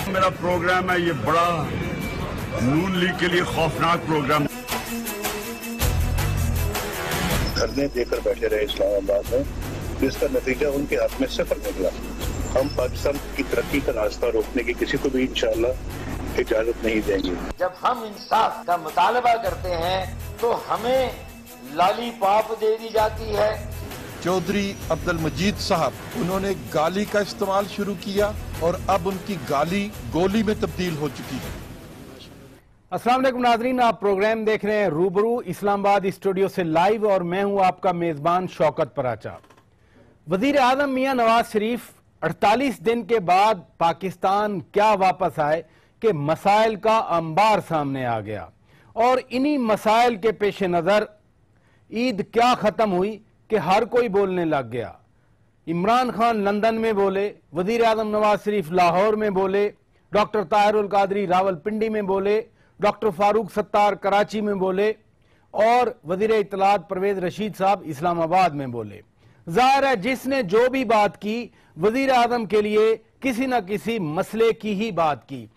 मेरा प्रोग्राम है, ये बड़ा नून लीग के लिए खौफनाक प्रोग्राम। धरने देकर बैठे रहे इस्लामाबाद में, जिसका नतीजा उनके हाथ में सिफर निकला। हम पाकिस्तान की तरक्की का रास्ता रोकने की किसी को भी इंशाअल्लाह इजाजत नहीं देंगे। जब हम इंसाफ का मुतालबा करते हैं तो हमें लॉलीपॉप दे दी जाती है। चौधरी अब्दुल मजीद साहब, उन्होंने गाली का इस्तेमाल शुरू किया और अब उनकी गाली गोली में तब्दील हो चुकी है। अस्सलाम वालेकुम नाज़रीन, आप प्रोग्राम देख रहे हैं रूबरू इस्लामाबाद स्टूडियो से लाइव और मैं हूं आपका मेजबान शौकत पराचा। वजीर आजम मियां नवाज शरीफ 48 दिन के बाद पाकिस्तान क्या वापस आए कि मसाइल का अंबार सामने आ गया और इन्हीं मसाइल के पेश नजर ईद क्या खत्म हुई कि हर कोई बोलने लग गया। इमरान खान लंदन में बोले, वजीर आजम नवाज शरीफ लाहौर में बोले, डॉक्टर ताहिरुल कादरी रावलपिंडी में बोले, डॉक्टर फारूक सत्तार कराची में बोले और वजीर इत्तलात परवेज रशीद साहब इस्लामाबाद में बोले। जाहिर है जिसने जो भी बात की वजीर आजम के लिए किसी न किसी मसले की ही बात की।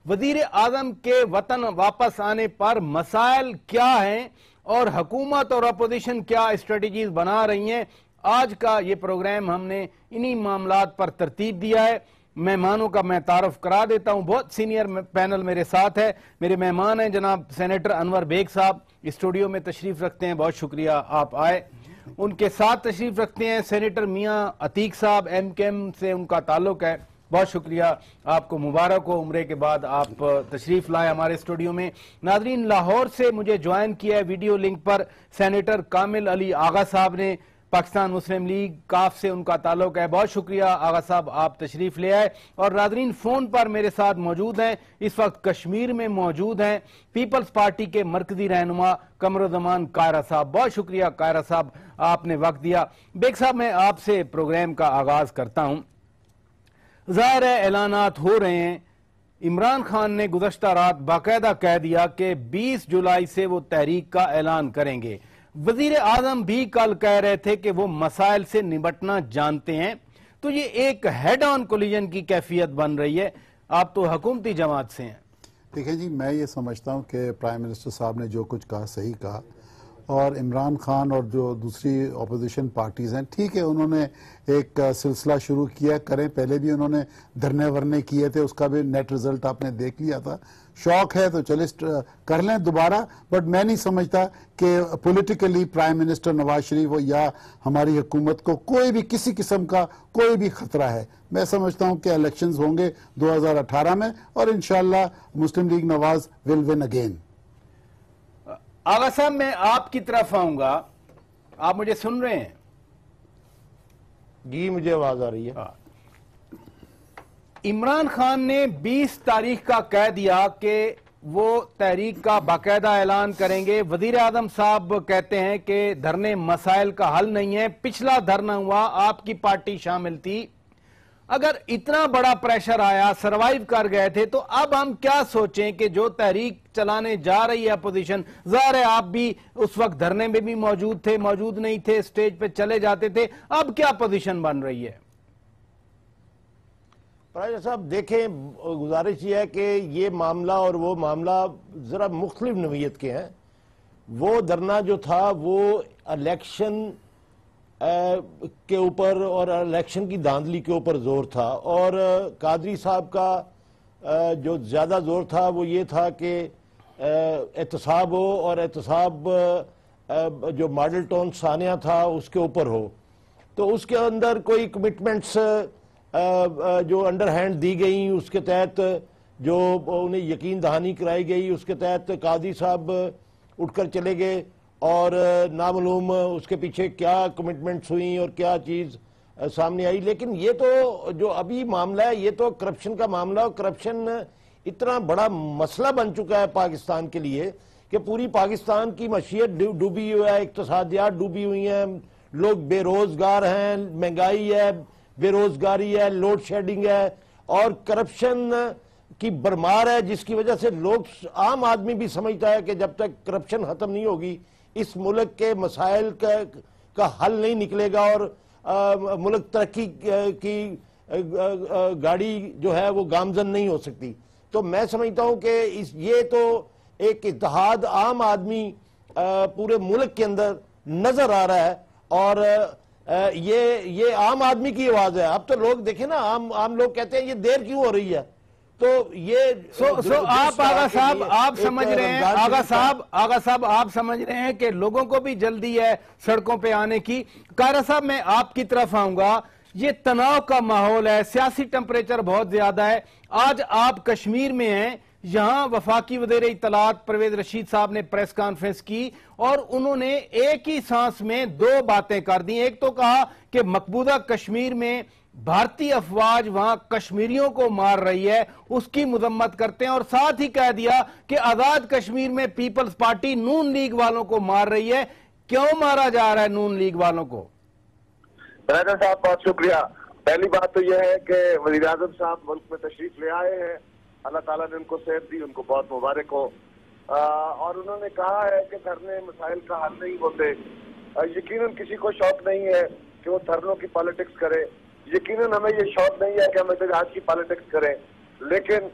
वजीर आजम के वतन वापस आने पर मसाइल क्या हैं और हुकूमत और अपोजिशन क्या स्ट्रेटजीज बना रही हैं, आज का ये प्रोग्राम हमने इन्हीं मामलात पर तरतीब दिया है। मेहमानों का मैं तारुफ करा देता हूं, बहुत सीनियर पैनल मेरे साथ है। मेरे मेहमान हैं जनाब सेनेटर अनवर बेग साहब, स्टूडियो में तशरीफ रखते हैं, बहुत शुक्रिया आप आए। उनके साथ तशरीफ रखते हैं सेनेटर मियां अतीक साहब, MKM से उनका ताल्लुक है, बहुत शुक्रिया, आपको मुबारक हो, उम्रे के बाद आप तशरीफ लाए हमारे स्टूडियो में। नाजरीन, लाहौर से मुझे ज्वाइन किया है वीडियो लिंक पर सेनेटर कामिल अली आगा साहब ने, पाकिस्तान मुस्लिम लीग काफ से उनका ताल्लुक है, बहुत शुक्रिया आगा साहब आप तशरीफ ले आए। और नाजरीन फोन पर मेरे साथ मौजूद हैं, इस वक्त कश्मीर में मौजूद हैं पीपल्स पार्टी के मरकजी रहनुमा कमरुज़्ज़मान कायरा साहब, बहुत शुक्रिया कायरा साहब आपने वक्त दिया। बेग साहब, मैं आपसे प्रोग्राम का आगाज करता हूं। जाहिर है ऐलानात हो रहे हैं, इमरान खान ने गुज़श्ता रात बाकायदा कह दिया कि 20 जुलाई से वो तहरीक का ऐलान करेंगे। वजीर आजम भी कल कह रहे थे कि वो मसाइल से निपटना जानते हैं, तो ये एक हेड ऑन कोलिजन की कैफियत बन रही है। आप तो हुकूमती जमात से हैं। देखिए जी, मैं ये समझता हूँ कि प्राइम मिनिस्टर साहब ने जो कुछ कहा सही कहा और इमरान खान और जो दूसरी अपोजिशन पार्टीज़ हैं, ठीक है, उन्होंने एक सिलसिला शुरू किया, करें, पहले भी उन्होंने धरने वरने किए थे, उसका भी नेट रिजल्ट आपने देख लिया था। शौक है तो चले कर लें दोबारा, बट मैं नहीं समझता कि politically prime minister Nawaz Sharif हो या हमारी हुकूमत को कोई भी किसी किस्म का कोई भी खतरा है। मैं समझता हूं कि इलेक्शंस होंगे 2018 में और इंशाल्लाह Muslim League Nawaz will win again. Agha sahab, मैं आपकी तरफ आऊंगा, आप मुझे सुन रहे हैं? जी, मुझे आवाज आ रही है। इमरान खान ने 20 तारीख का कह दिया कि वो तहरीक का बाकायदा ऐलान करेंगे। वजीर आजम साहब कहते हैं कि धरने मसाइल का हल नहीं है, पिछला धरना हुआ आपकी पार्टी शामिल थी, अगर इतना बड़ा प्रेशर आया, सरवाइव कर गए थे, तो अब हम क्या सोचें कि जो तहरीक चलाने जा रही है अपोजिशन, ज़ाहिर है आप भी उस वक्त धरने में भी मौजूद थे, मौजूद नहीं थे, स्टेज पे चले जाते थे, अब क्या पोजीशन बन रही है? राजा साहब देखें, गुजारिश ये है कि ये मामला और वो मामला जरा मुख्तलिफ नवीयत के हैं। वो धरना जो था वो इलेक्शन के ऊपर और इलेक्शन की धांधली के ऊपर जोर था और कादरी साहब का जो ज्यादा जोर था वो ये था कि एहतसाब हो और एहतसाब जो मॉडल टाउन सानिया था उसके ऊपर हो, तो उसके अंदर कोई कमिटमेंट्स जो अंडर हैंड दी गई, उसके तहत जो उन्हें यकीन दहानी कराई गई, उसके तहत कादी साहब उठकर चले गए और नामालूम उसके पीछे क्या कमिटमेंट्स हुई और क्या चीज़ सामने आई। लेकिन ये तो जो अभी मामला है ये तो करप्शन का मामला, और करप्शन इतना बड़ा मसला बन चुका है पाकिस्तान के लिए कि पूरी पाकिस्तान की मशीयत डूबी हुई है, इक्तसादियात डूबी हुई हैं, लोग बेरोजगार हैं, महंगाई है, बेरोजगारी है, लोड शेडिंग है और करप्शन की भरमार है, जिसकी वजह से लोग, आम आदमी भी समझता है कि जब तक करप्शन खत्म नहीं होगी इस मुल्क के मसाइल का हल नहीं निकलेगा और मुल्क तरक्की की गाड़ी जो है वो गामजन नहीं हो सकती। तो मैं समझता हूं कि ये तो एक इत्तेहाद आम आदमी पूरे मुल्क के अंदर नजर आ रहा है, और ये आम आदमी की आवाज है। अब तो लोग देखें ना, आम लोग कहते हैं ये देर क्यों हो रही है, तो ये आप आगा साहब आप समझ रहे हैं, आगा साहब आप समझ रहे हैं कि लोगों को भी जल्दी है सड़कों पे आने की। कायरा साहब मैं आपकी तरफ आऊंगा, ये तनाव का माहौल है, सियासी टेम्परेचर बहुत ज्यादा है। आज आप कश्मीर में हैं, यहां वफाकी वज़ीर इत्तलात परवेज रशीद साहब ने प्रेस कॉन्फ्रेंस की और उन्होंने एक ही सांस में दो बातें कर दी। एक तो कहा कि मकबूजा कश्मीर में भारतीय अफवाज वहां कश्मीरियों को मार रही है, उसकी मजम्मत करते हैं, और साथ ही कह दिया कि आजाद कश्मीर में पीपल्स पार्टी नून लीग वालों को मार रही है। क्यों मारा जा रहा है नून लीग वालों को? राजा साहब बहुत शुक्रिया। पहली बात तो यह है कि वज़ीर आज़म साहब मुल्क में तशरीफ ले आए हैं, अल्लाह ताला ने उनको सेहत दी, उनको बहुत मुबारक हो। और उन्होंने कहा है कि धरने मसाइल का हल नहीं होते। यकीनन किसी को शौक नहीं है कि वो धरनों की पॉलिटिक्स करे, यकीनन हमें ये शौक नहीं है कि हम एहतजाज की पॉलिटिक्स करें, लेकिन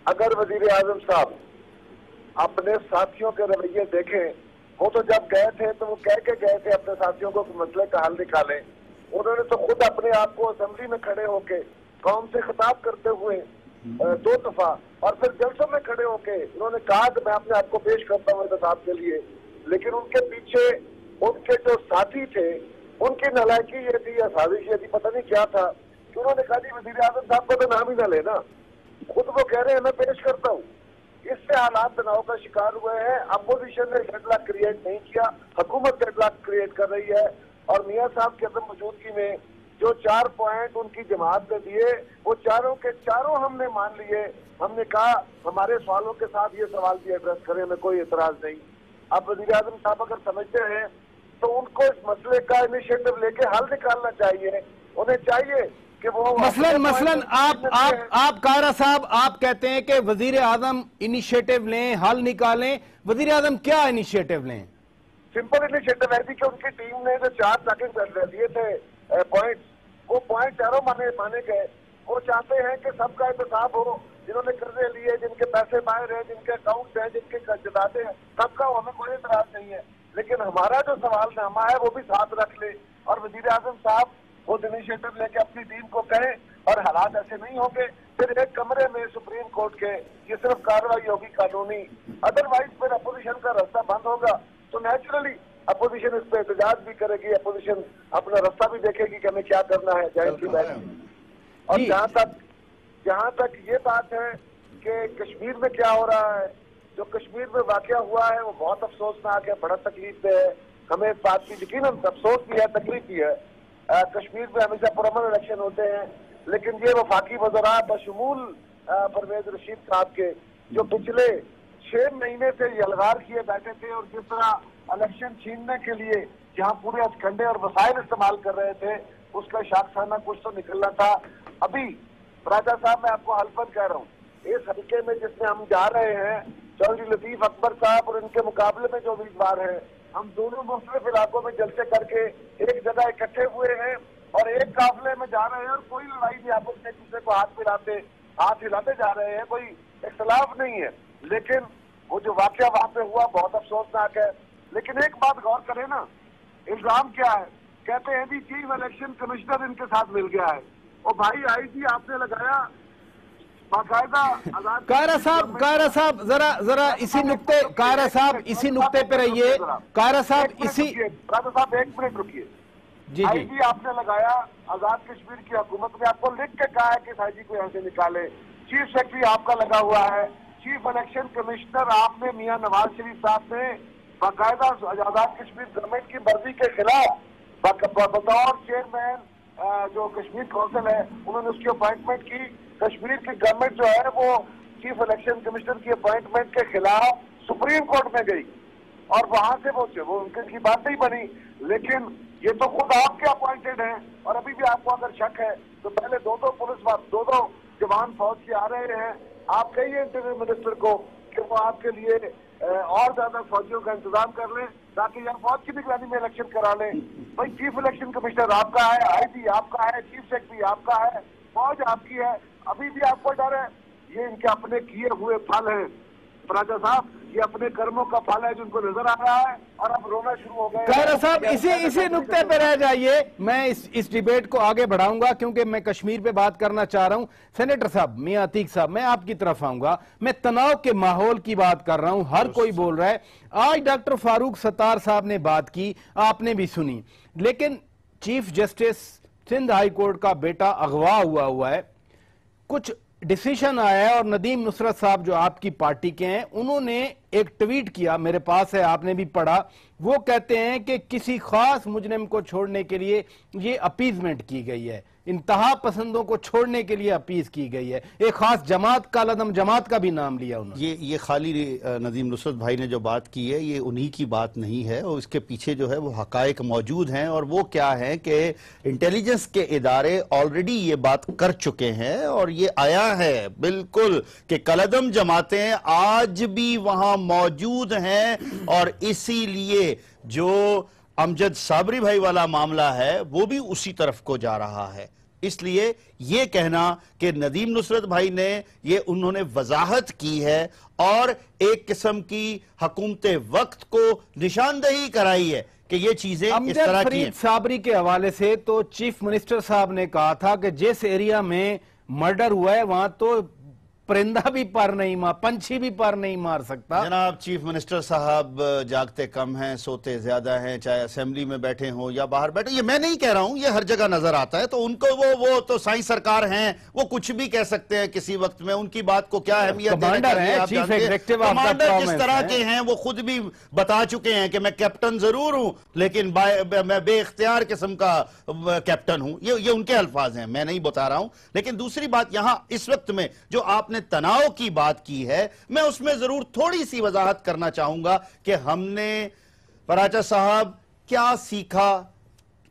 अगर वज़ीर आज़म साहब अपने साथियों के रवैये देखें, वो तो जब गए थे तो वो कह के गए थे अपने साथियों को मसले का हल निकालें। उन्होंने तो खुद अपने आप को असेंबली में खड़े होके कौम से खिताब करते हुए 2 दफा और फिर जलसों में खड़े होके उन्होंने कहा कि मैं अपने आप को पेश करता हूँ इंतखाब के लिए, लेकिन उनके पीछे उनके जो साथी थे उनकी नालायकी ये थी या साजिश ये थी, पता नहीं क्या था, कि उन्होंने कहा जी वज़ीर आज़म साहब को तो नाम ही ना लेना, खुद वो कह रहे हैं मैं पेश करता हूँ। इससे हालात तनाव का शिकार हुए हैं। अपोजिशन ने डेडलॉक क्रिएट नहीं किया, हुकूमत डेडलॉक क्रिएट कर रही है। और मियां साहब की अदम मौजूदगी में जो 4 पॉइंट उनकी जमात ने दिए वो चारों के चारों हमने मान लिए। हमने कहा हमारे सवालों के साथ ये सवाल भी एड्रेस करें, हमें कोई एतराज नहीं। अब वज़ीर आज़म साहब अगर समझते हैं तो उनको इस मसले का इनिशिएटिव लेके हल निकालना चाहिए। उन्हें चाहिए कि वो मसलन आप कायरा साहब आप कहते हैं कि वज़ीर आज़म इनिशिएटिव लें, हल निकालें। वज़ीर आज़म क्या इनिशिएटिव लें? सिंपल इनिशिएटिव है कि उनकी टीम ने जो 4 टैकल दिए थे पॉइंट, वो पॉइंट चारों माने गए। वो चाहते हैं कि सबका इंतजाम हो, जिन्होंने कर्जे लिए, जिनके पैसे बाहर हैं, जिनके अकाउंट हैं, जिनके कर्जदाते हैं, सबका हमें कोई इतराज नहीं है। लेकिन हमारा जो सवालनामा है वो भी साथ रख ले और वज़ीर आज़म साहब वो इनिशिएटिव लेके अपनी टीम को कहें। और हालात ऐसे नहीं होंगे फिर एक कमरे में सुप्रीम कोर्ट के ये सिर्फ कार्रवाई होगी कानूनी, अदरवाइज फिर अपोजिशन का रास्ता बंद होगा। तो नेचुरली अपोजिशन इस पे एहतजाज भी करेगी, अपोजिशन अपना रास्ता भी देखेगी कि हमें क्या करना है, जाहिर सी बात है। और जहाँ तक ये बात है कि कश्मीर में क्या हो रहा है, जो कश्मीर में वाकया हुआ है वो बहुत अफसोसनाक है, बड़ा तकलीफ है। हमें इस बात की यकीनन अफसोस भी है, तकलीफ भी है। कश्मीर में हमेशा पुरअमन इलेक्शन होते हैं, लेकिन ये वफाकी वज़रा बशमूल परवेज रशीद साहब के जो पिछले 6 महीने से यलगार किए बैठे थे और जिस तरह इलेक्शन छीनने के लिए जहाँ पूरे हथकंडे और वसाइल इस्तेमाल कर रहे थे, उसका शाखसाना कुछ तो निकलना था। अभी राजा साहब मैं आपको हल्फन कह रहा हूँ, इस हल्के में जिसमें हम जा रहे हैं, चौधरी लतीफ अकबर साहब और इनके मुकाबले में जो उम्मीदवार हैं, हम दोनों मुख्तलिफ इलाकों में जलसे करके एक जगह इकट्ठे हुए हैं और एक काफिले में जा रहे हैं और कोई लड़ाई नहीं, आपस में एक दूसरे को हाथ हिलाते जा रहे हैं, कोई इख्तलाफ नहीं है। लेकिन वो जो वाकया वहां पे हुआ बहुत अफसोसनाक है। लेकिन एक बात गौर करें ना, इल्जाम क्या है, कहते हैं जी चीफ इलेक्शन कमिश्नर इनके साथ मिल गया है। और भाई आईजी आपने लगाया बाकायदा। कायरा साहब जरा इसी नुक्ते, कायरा साहब इसी नुक्ते पे रहिए। कायरा साहब इसी, राजा साहब 1 मिनट रुकिए। जी आईजी आपने लगाया, आजाद कश्मीर की हुकूमत ने आपको लिख के कहा है कि इस आईजी को यहाँ से निकाले। चीफ सेक्रेटरी आपका लगा हुआ है, चीफ इलेक्शन कमिश्नर आपने मियां नवाज शरीफ साहब ने बाकायदा आजाद कश्मीर गवर्नमेंट की मर्जी के खिलाफ बतौर चेयरमैन जो कश्मीर काउंसिल है उन्होंने उसकी अपॉइंटमेंट की। कश्मीर की गवर्नमेंट जो है वो चीफ इलेक्शन कमिश्नर की अपॉइंटमेंट के खिलाफ सुप्रीम कोर्ट में गई और वहां से वो उनकी बात नहीं बनी। लेकिन ये तो खुद आपके अपॉइंटेड हैं और अभी भी आपको अगर शक है तो पहले दो पुलिस 2 जवान फौज के आ रहे हैं, आप कहिए इंटीरियर मिनिस्टर को कि वो आपके लिए और ज्यादा फौजियों का इंतजाम कर लें ताकि यहाँ फौज की निगरानी में इलेक्शन करा लें। भाई चीफ इलेक्शन कमिश्नर आपका है, आईजी आपका है, चीफ सेक्रेटरी आपका है, फौज आपकी है, अभी भी आपको डर है। ये इनके अपने किए हुए फल हैं राजा साहब, ये अपने कर्मों का फल है जिनको नजर आ रहा है, और अब रोना शुरू हो गए। कायरा साहब इसी नुक्ते पे रह जाइए, मैं इस डिबेट को आगे बढ़ाऊंगा क्योंकि मैं कश्मीर पे बात करना चाह रहा हूं। सेनेटर साहब, मियां अतीक साहब, मैं आपकी तरफ आऊंगा। मैं तनाव के माहौल की बात कर रहा हूं, हर कोई बोल रहा है। आज डॉक्टर फारूक सत्तार साहब ने बात की, आपने भी सुनी, लेकिन chief justice Sindh high court का बेटा अगवा हुआ है, कुछ डिसीजन आया है, और नदीम नुसरत साहब जो आपकी पार्टी के हैं उन्होंने एक ट्वीट किया, मेरे पास है, आपने भी पढ़ा। वो कहते हैं कि किसी खास मुजरिम को छोड़ने के लिए ये अपीजमेंट की गई है, इंतहा पसंदों को छोड़ने के लिए अपीज की गई है। एक खास जमात, कालादम जमात का भी नाम लिया उन्होंने। ये खाली नदीम नुसरत भाई ने जो बात की है ये उन्हीं की बात नहीं है, और इसके पीछे जो है वो हकायक मौजूद हैं। और वो क्या है कि इंटेलिजेंस के इदारे ऑलरेडी ये बात कर चुके हैं, और ये आया है बिल्कुल कि कालादम जमातें आज भी वहां मौजूद हैं, और इसीलिए जो अमजद साबरी भाई वाला मामला है वो भी उसी तरफ को जा रहा है। इसलिए यह कहना कि नदीम नुसरत भाई ने ये उन्होंने वजाहत की है और एक किस्म की हुकूमत वक्त को निशानदही कराई है कि ये चीजें इस तरह की हैं। साबरी के हवाले से तो चीफ मिनिस्टर साहब ने कहा था कि जिस एरिया में मर्डर हुआ है वहां तो परिंदा भी पर नहीं मार, पंछी भी पर नहीं मार सकता। जनाब चीफ मिनिस्टर साहब जागते कम हैं, सोते ज्यादा हैं, चाहे असेंबली में बैठे हों या बाहर बैठे। ये मैं नहीं कह रहा हूं, ये हर जगह नजर आता है। तो उनको वो तो साईं सरकार हैं, वो कुछ भी कह सकते हैं किसी वक्त में, उनकी बात को क्या अहमियत कमांडर है, चीफ एग्जीक्यूटिव कमांडर जिस तरह के हैं वो खुद भी बता चुके हैं कि मैं कैप्टन जरूर हूं लेकिन मैं बेइख्तियार किस्म का कैप्टन हूं। ये उनके अल्फाज हैं, मैं नहीं बता रहा हूं। लेकिन दूसरी बात यहां इस वक्त में जो आपने तनाव की बात की है, मैं उसमें जरूर थोड़ी सी वजाहत करना चाहूंगा कि हमने पराचा साहब क्या सीखा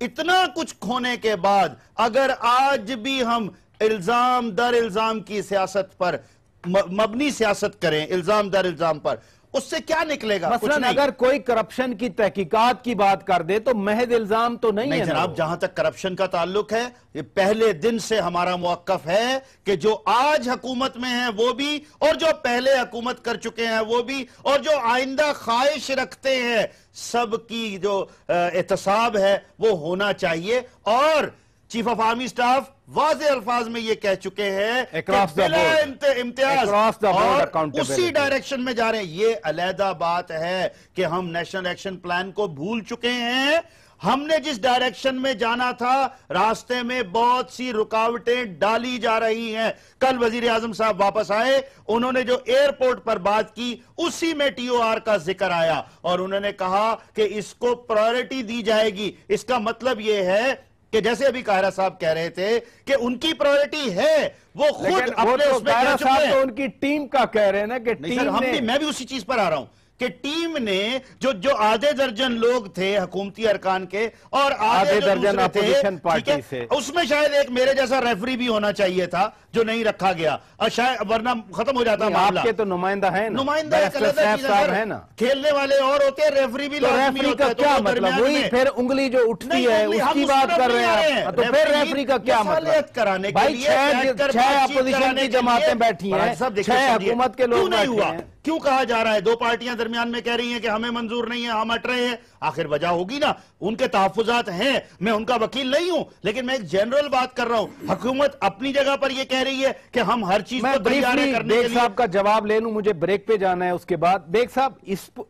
इतना कुछ खोने के बाद। अगर आज भी हम इल्जाम दर इल्जाम की सियासत पर मबनी सियासत करें, इल्जाम दर इल्जाम पर, उससे क्या निकलेगा? मसलन अगर कोई करप्शन की तहकीकात की बात कर दे तो महज इल्जाम तो नहीं है जनाब। जहां तक करप्शन का ताल्लुक है, ये पहले दिन से हमारा मौक़िफ़ है कि जो आज हुकूमत में है वो भी, और जो पहले हुकूमत कर चुके हैं वो भी, और जो आइंदा ख्वाहिश रखते हैं, सबकी जो एहतसाब है वो होना चाहिए। और चीफ ऑफ आर्मी स्टाफ वाज़े अल्फाज में ये कह चुके हैं कि इम्तियाज और उसी डायरेक्शन में जा रहे हैं। ये अलहदा बात है कि हम नेशनल एक्शन प्लान को भूल चुके हैं। हमने जिस डायरेक्शन में जाना था, रास्ते में बहुत सी रुकावटें डाली जा रही हैं। कल वजीर आजम साहब वापस आए, उन्होंने जो एयरपोर्ट पर बात की उसी में टीओआर का जिक्र आया, और उन्होंने कहा कि इसको प्रायोरिटी दी जाएगी। इसका मतलब यह है कि जैसे अभी कायरा साहब कह रहे थे कि उनकी प्रायोरिटी है, वो खुद अपने उसमें कह चुके हैं। तो उनकी टीम का कह रहे हैं ना कि टीम ने, मैं भी उसी चीज पर आ रहा हूं कि टीम ने जो आधे दर्जन लोग थे हुकूमती अरकान के और आधे दर्जन अपोजिशन पार्टी से, उसमें शायद एक मेरे जैसा रेफरी भी होना चाहिए था जो नहीं रखा गया, और शायद वरना खत्म हो जाता मामला। आपके तो नुमाइंदा है ना, नुमाइंदा है ना, खेलने वाले और होते हैं, रेफरी भी लाजमी होता है। तो क्या मतलब, वही फिर उंगली जो उठती है उसकी बात कर रहे हैं, तो फिर रेफरी का क्या मतलब? कराने भाई 6 अपोजिशन की जमातें बैठी हैं, 6 हुकूमत के लोग नहीं हुआ। क्यों कहा जा रहा है? दो पार्टियां दरमियान में कह रही हैं कि हमें मंजूर नहीं है, हम हट रहे हैं। आखिर वजह होगी ना, उनके तहफ्फुजात हैं, मैं उनका वकील नहीं हूं, लेकिन मैं एक जनरल बात कर रहा हूं। हुकूमत अपनी जगह पर यह कह रही है कि हम हर चीज को तैयार करने के लिए। बेग साहब का जवाब ले लूं, मुझे ब्रेक पे जाना है। उसके बाद बेग साहब,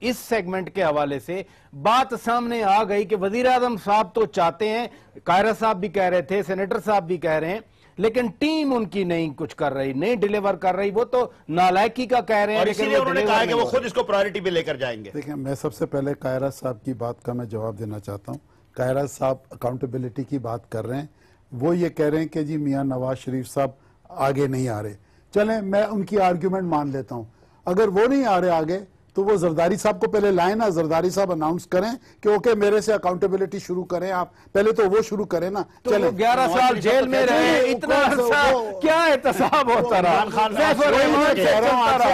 इस सेगमेंट के हवाले से बात सामने आ गई कि वजीर आजम साहब तो चाहते हैं, कायरा साहब भी कह रहे थे, सेनेटर साहब भी कह रहे हैं, लेकिन टीम उनकी नहीं कुछ कर रही, नहीं डिलीवर कर रही। वो तो नालायकी का कह रहे हैं, लेकिन उन्होंने कहा कि वो खुद इसको प्रायोरिटी पे लेकर जाएंगे। देखिए, मैं सबसे पहले कायरा साहब की बात का मैं जवाब देना चाहता हूं। कायरा साहब अकाउंटेबिलिटी की बात कर रहे हैं, वो ये कह रहे हैं कि जी मियां नवाज शरीफ साहब आगे नहीं आ रहे। चलें, मैं उनकी आर्ग्यूमेंट मान लेता हूं। अगर वो नहीं आ रहे आगे तो वो जरदारी साहब को पहले लाए ना, जरदारी साहब अनाउंस करें कि ओके मेरे से अकाउंटेबिलिटी शुरू करें, आप पहले तो वो शुरू करें ना। तो चले 11 साल जेल में रहे, इतना क्या एहतसाब होता रहा,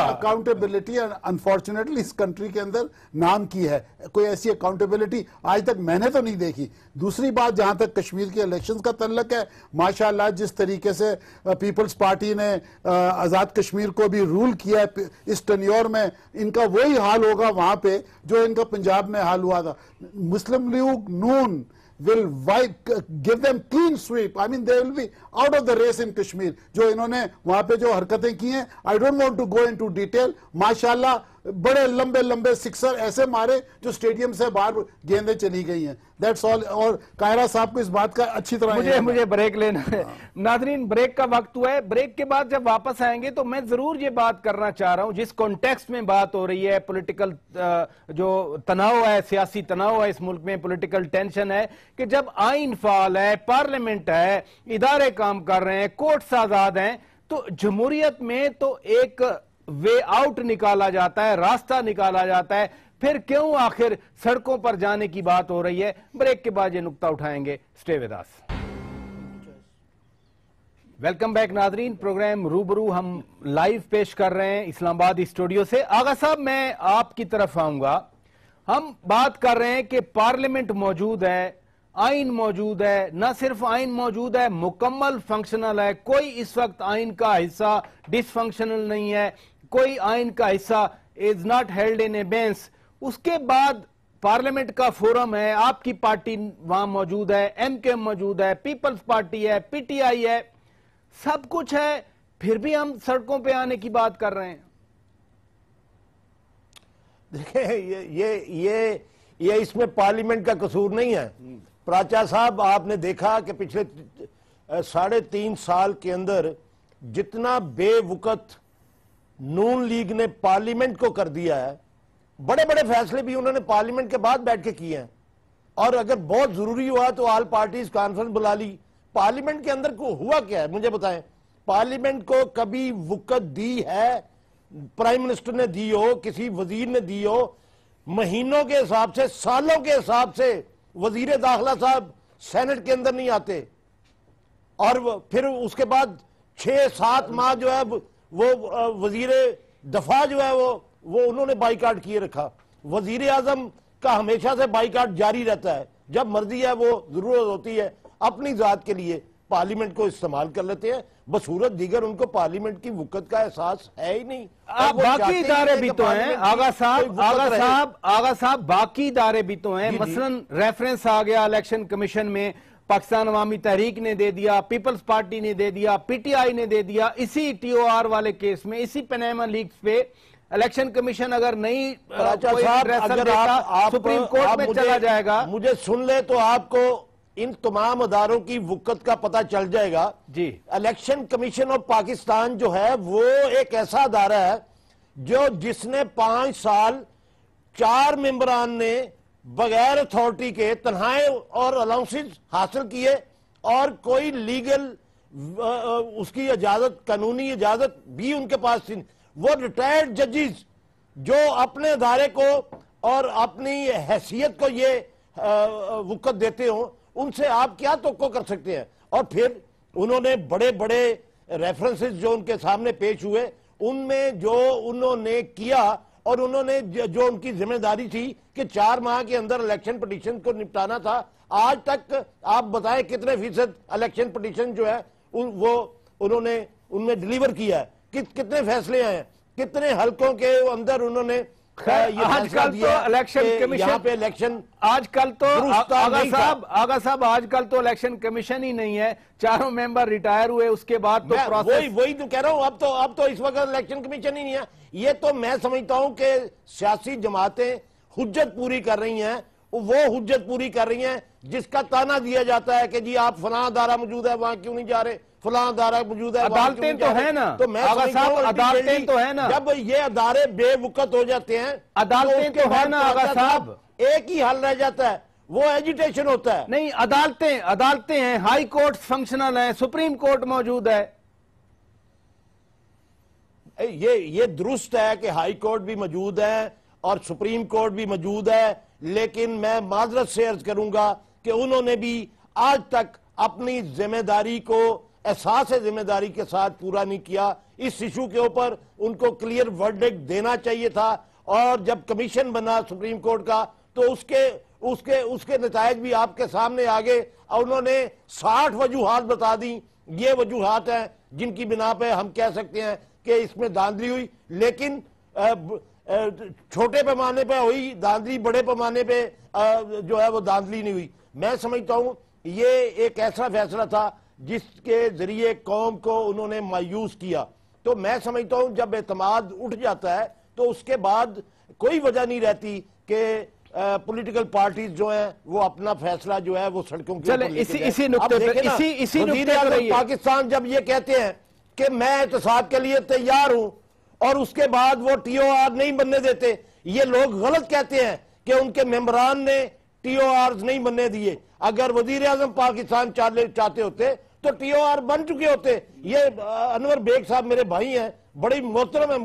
अकाउंटेबिलिटी अनफॉर्चुनेटली इस कंट्री के अंदर नाम की है, कोई ऐसी अकाउंटेबिलिटी आज तक मैंने तो नहीं देखी। दूसरी बात, जहां तक कश्मीर के इलेक्शंस का तल्लक है, माशाल्लाह जिस तरीके से पीपल्स पार्टी ने आजाद कश्मीर को भी रूल किया है इस टेन्योर में, इनका वही हाल होगा वहां पे जो इनका पंजाब में हाल हुआ था। Muslim League Noon will give them clean sweep. I mean, they will be out of the race in Kashmir. जो इन्होंने वहां पे जो हरकतें की हैं, I don't want to go into detail. माशाल्लाह बड़े लंबे लंबे सिक्सर ऐसे मारे जो स्टेडियम से बाहर गेंदें चली गई हैं। That's all. और कायरा साहब को इस बात का अच्छी तरह मुझे ब्रेक लेना है। नाज़रीन, ब्रेक का वक्त हुआ है। ब्रेक के बाद जब वापस आएंगे तो मैं जरूर ये बात करना चाह रहा हूं, जिस कॉन्टेक्स्ट में बात हो रही है, पॉलिटिकल जो तनाव है, सियासी तनाव है इस मुल्क में, पॉलिटिकल टेंशन है, कि जब आइन फाल है, पार्लियामेंट है, इदारे काम कर रहे हैं, कोर्ट्स आजाद हैं, तो जमहूरियत में तो एक वे आउट निकाला जाता है, रास्ता निकाला जाता है। फिर क्यों आखिर सड़कों पर जाने की बात हो रही है? ब्रेक के बाद ये नुक्ता उठाएंगे। Stay with us. Welcome back नाजरीन, प्रोग्राम रूबरू हम लाइव पेश कर रहे हैं इस्लामाबाद स्टूडियो से। आगा साहब, मैं आपकी तरफ आऊंगा। हम बात कर रहे हैं कि पार्लियामेंट मौजूद है, आइन मौजूद है, न सिर्फ आइन मौजूद है, मुकम्मल फंक्शनल है, कोई इस वक्त आइन का हिस्सा डिसफंक्शनल नहीं है, कोई आइन का हिस्सा इज नॉट हेल्ड इन एबेंस। उसके बाद पार्लियामेंट का फोरम है, आपकी पार्टी वहां मौजूद है, एमकेएम मौजूद है, पीपल्स पार्टी है, पीटीआई है, सब कुछ है, फिर भी हम सड़कों पे आने की बात कर रहे हैं। देखिए, ये इसमें पार्लियामेंट का कसूर नहीं है। प्राचा साहब, आपने देखा कि पिछले 3.5 साल के अंदर जितना बेवकत नून लीग ने पार्लियामेंट को कर दिया है, बड़े बड़े फैसले भी उन्होंने पार्लियामेंट के बाद बैठ के किए हैं। और अगर बहुत जरूरी हुआ तो ऑल पार्टीज कॉन्फ्रेंस बुला ली। पार्लियामेंट के अंदर को हुआ क्या है, मुझे बताएं। पार्लियामेंट को कभी वुकत दी है? प्राइम मिनिस्टर ने दी हो, किसी वजीर ने दी हो? महीनों के हिसाब से, सालों के हिसाब से वजीर दाखिला साहब सेनेट के अंदर नहीं आते, और फिर उसके बाद 6-7 माह जो है वो वजीर दफा जो है वो उन्होंने बाइकाट किए रखा। वजीर आजम का हमेशा से बाइकाट जारी रहता है, जब मर्जी है वो जरूरत होती है अपनी जात के लिए पार्लियामेंट को इस्तेमाल कर लेते हैं, बसूरत दीगर उनको पार्लियामेंट की वुकत का एहसास है ही नहीं। बाकी इदारे भी तो हैं आगा साहब, बाकी इदारे भी तो हैं। मसलन रेफरेंस आ गया इलेक्शन कमीशन में, पाकिस्तान अवामी तहरीक ने दे दिया, पीपल्स पार्टी ने दे दिया, पीटीआई ने दे दिया। इसी टीओआर वाले केस में, इसी पनामा लीक्स पे इलेक्शन कमीशन अगर नहीं सुप्रीम कोर्ट में चला जाएगा। मुझे सुन ले तो आपको इन तमाम अदारों की वुकत का पता चल जाएगा जी। इलेक्शन कमीशन ऑफ पाकिस्तान जो है वो एक ऐसा अदारा है जिसने 5 साल 4 मेंबरान ने बगैर अथॉरिटी के तनख्वाहें और अलाउंसेस हासिल किए, और कोई लीगल उसकी इजाजत, कानूनी इजाजत भी उनके पास थी। वो रिटायर्ड जजेस जो अपने अदारे को और अपनी हैसियत को ये वुकत देते हो, उनसे आप क्या तवक्को कर सकते हैं? और फिर उन्होंने बड़े बड़े रेफरेंसेस जो उनके सामने पेश हुए, उनमें जो उन्होंने किया, और उन्होंने जो उनकी जिम्मेदारी थी कि 4 माह के अंदर इलेक्शन पिटीशन को निपटाना था, आज तक आप बताएं कितने फीसद इलेक्शन पिटीशन जो है वो उन्होंने उनमें डिलीवर किया है? कितने फैसले आए हैं? कितने हलकों के अंदर उन्होंने आजकल तो इलेक्शन कमीशन पे इलेक्शन आजकल तो आगा साहब आजकल तो इलेक्शन कमीशन ही नहीं है, 4 मेंबर रिटायर हुए, उसके बाद तो प्रोसेस वही तो कह रहा हूं। अब तो इस वक्त इलेक्शन कमीशन ही नहीं है। ये तो मैं समझता हूं कि सियासी जमातें हुज्जत पूरी कर रही हैं, वो हुज्जत पूरी कर रही हैं जिसका ताना दिया जाता है कि जी आप फलां अदारा मौजूद है वहां क्यों नहीं जा रहे, फलां अदारा मौजूद है, अदालतें तो है ना। तो मैं अदालतें तो है ना। जब ये अदारे बेवुकत हो जाते हैं, अदालतें तो है ना आगा साहब, एक ही हल रह जाता है, वो एजिटेशन होता है। नहीं, अदालतें हैं, हाई कोर्ट फंक्शनल है, सुप्रीम कोर्ट मौजूद है। ये दुरुस्त है कि हाई कोर्ट भी मौजूद है और सुप्रीम कोर्ट भी मौजूद है, लेकिन मैं माजरत से अर्ज करूंगा कि उन्होंने भी आज तक अपनी जिम्मेदारी को एहसास जिम्मेदारी के साथ पूरा नहीं किया। इस इशू के ऊपर उनको क्लियर वर्डिक्ट देना चाहिए था, और जब कमीशन बना सुप्रीम कोर्ट का तो उसके नतायज भी आपके सामने आ गए, और उन्होंने 60 वजूहात बता दी। ये वजूहात हैं जिनकी बिना पे हम कह सकते हैं कि इसमें धांधली हुई, लेकिन छोटे पैमाने पे हुई धांधली, बड़े पैमाने पे जो है वो धांधली नहीं हुई। मैं समझता हूं ये एक ऐसा फैसला था जिसके जरिए कौम को उन्होंने मायूस किया। तो मैं समझता हूं जब एतमाद उठ जाता है तो उसके बाद कोई वजह नहीं रहती कि पॉलिटिकल पार्टीज जो हैं वो अपना फैसला जो है वो सड़कों के ऊपर इसी नुक्ते पे इसी नुक्ते पे पाकिस्तान जब ये कहते हैं कि मैं एहतसाब के लिए तैयार हूं और उसके बाद वो TOR नहीं बनने देते, ये लोग गलत कहते हैं कि उनके मेंबरान ने TOR नहीं बनने दिए। अगर वजीर आजम पाकिस्तान चाहते होते तो TOR बन चुके होते। ये अनवर बेग साहब मेरे भाई हैं, बड़ी मोहतरम है,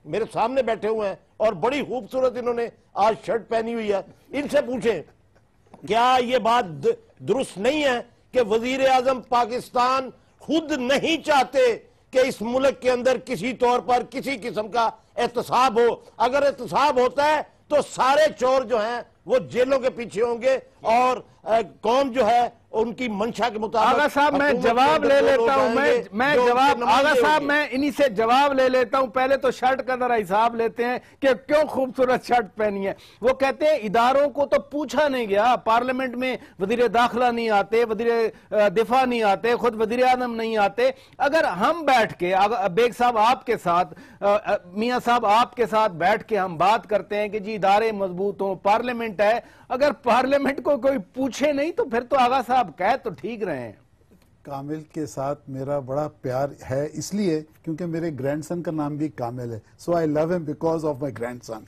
मेरे सामने बैठे हुए हैं और बड़ी खूबसूरत इन्होंने आज शर्ट पहनी हुई है। इनसे पूछें क्या ये बात दुरुस्त नहीं है कि वजीर आजम पाकिस्तान खुद नहीं चाहते कि इस मुल्क के अंदर किसी तौर पर किसी किस्म का एहतसाब हो? अगर एहतसाब होता है तो सारे चोर जो हैं वो जेलों के पीछे होंगे और कौम जो है उनकी मंशा के मुताबिक। आगा साहब मैं जवाब ले लेता हूं, मैं जवाब आगा साहब मैं इन्हीं से जवाब ले लेता हूं। पहले तो शर्ट का जरा हिसाब लेते हैं कि क्यों खूबसूरत शर्ट पहनी है। वो कहते हैं इदारों को तो पूछा नहीं गया, पार्लियामेंट में वजीर दाखिला नहीं आते, वजीर दिफा नहीं आते, खुद वजीर आजम नहीं आते। अगर हम बैठ के बेग साहब आपके साथ, मियां साहब आपके साथ बैठ के हम बात करते हैं कि जी इदारे मजबूत हों, पार्लियामेंट है, अगर पार्लियामेंट को कोई पूछे नहीं तो फिर तो आगा साहब कह तो ठीक रहे हैं। कामिल के साथ मेरा बड़ा प्यार है इसलिए क्योंकि मेरे ग्रैंडसन का नाम भी कामिल है, so I love him because of my grandson.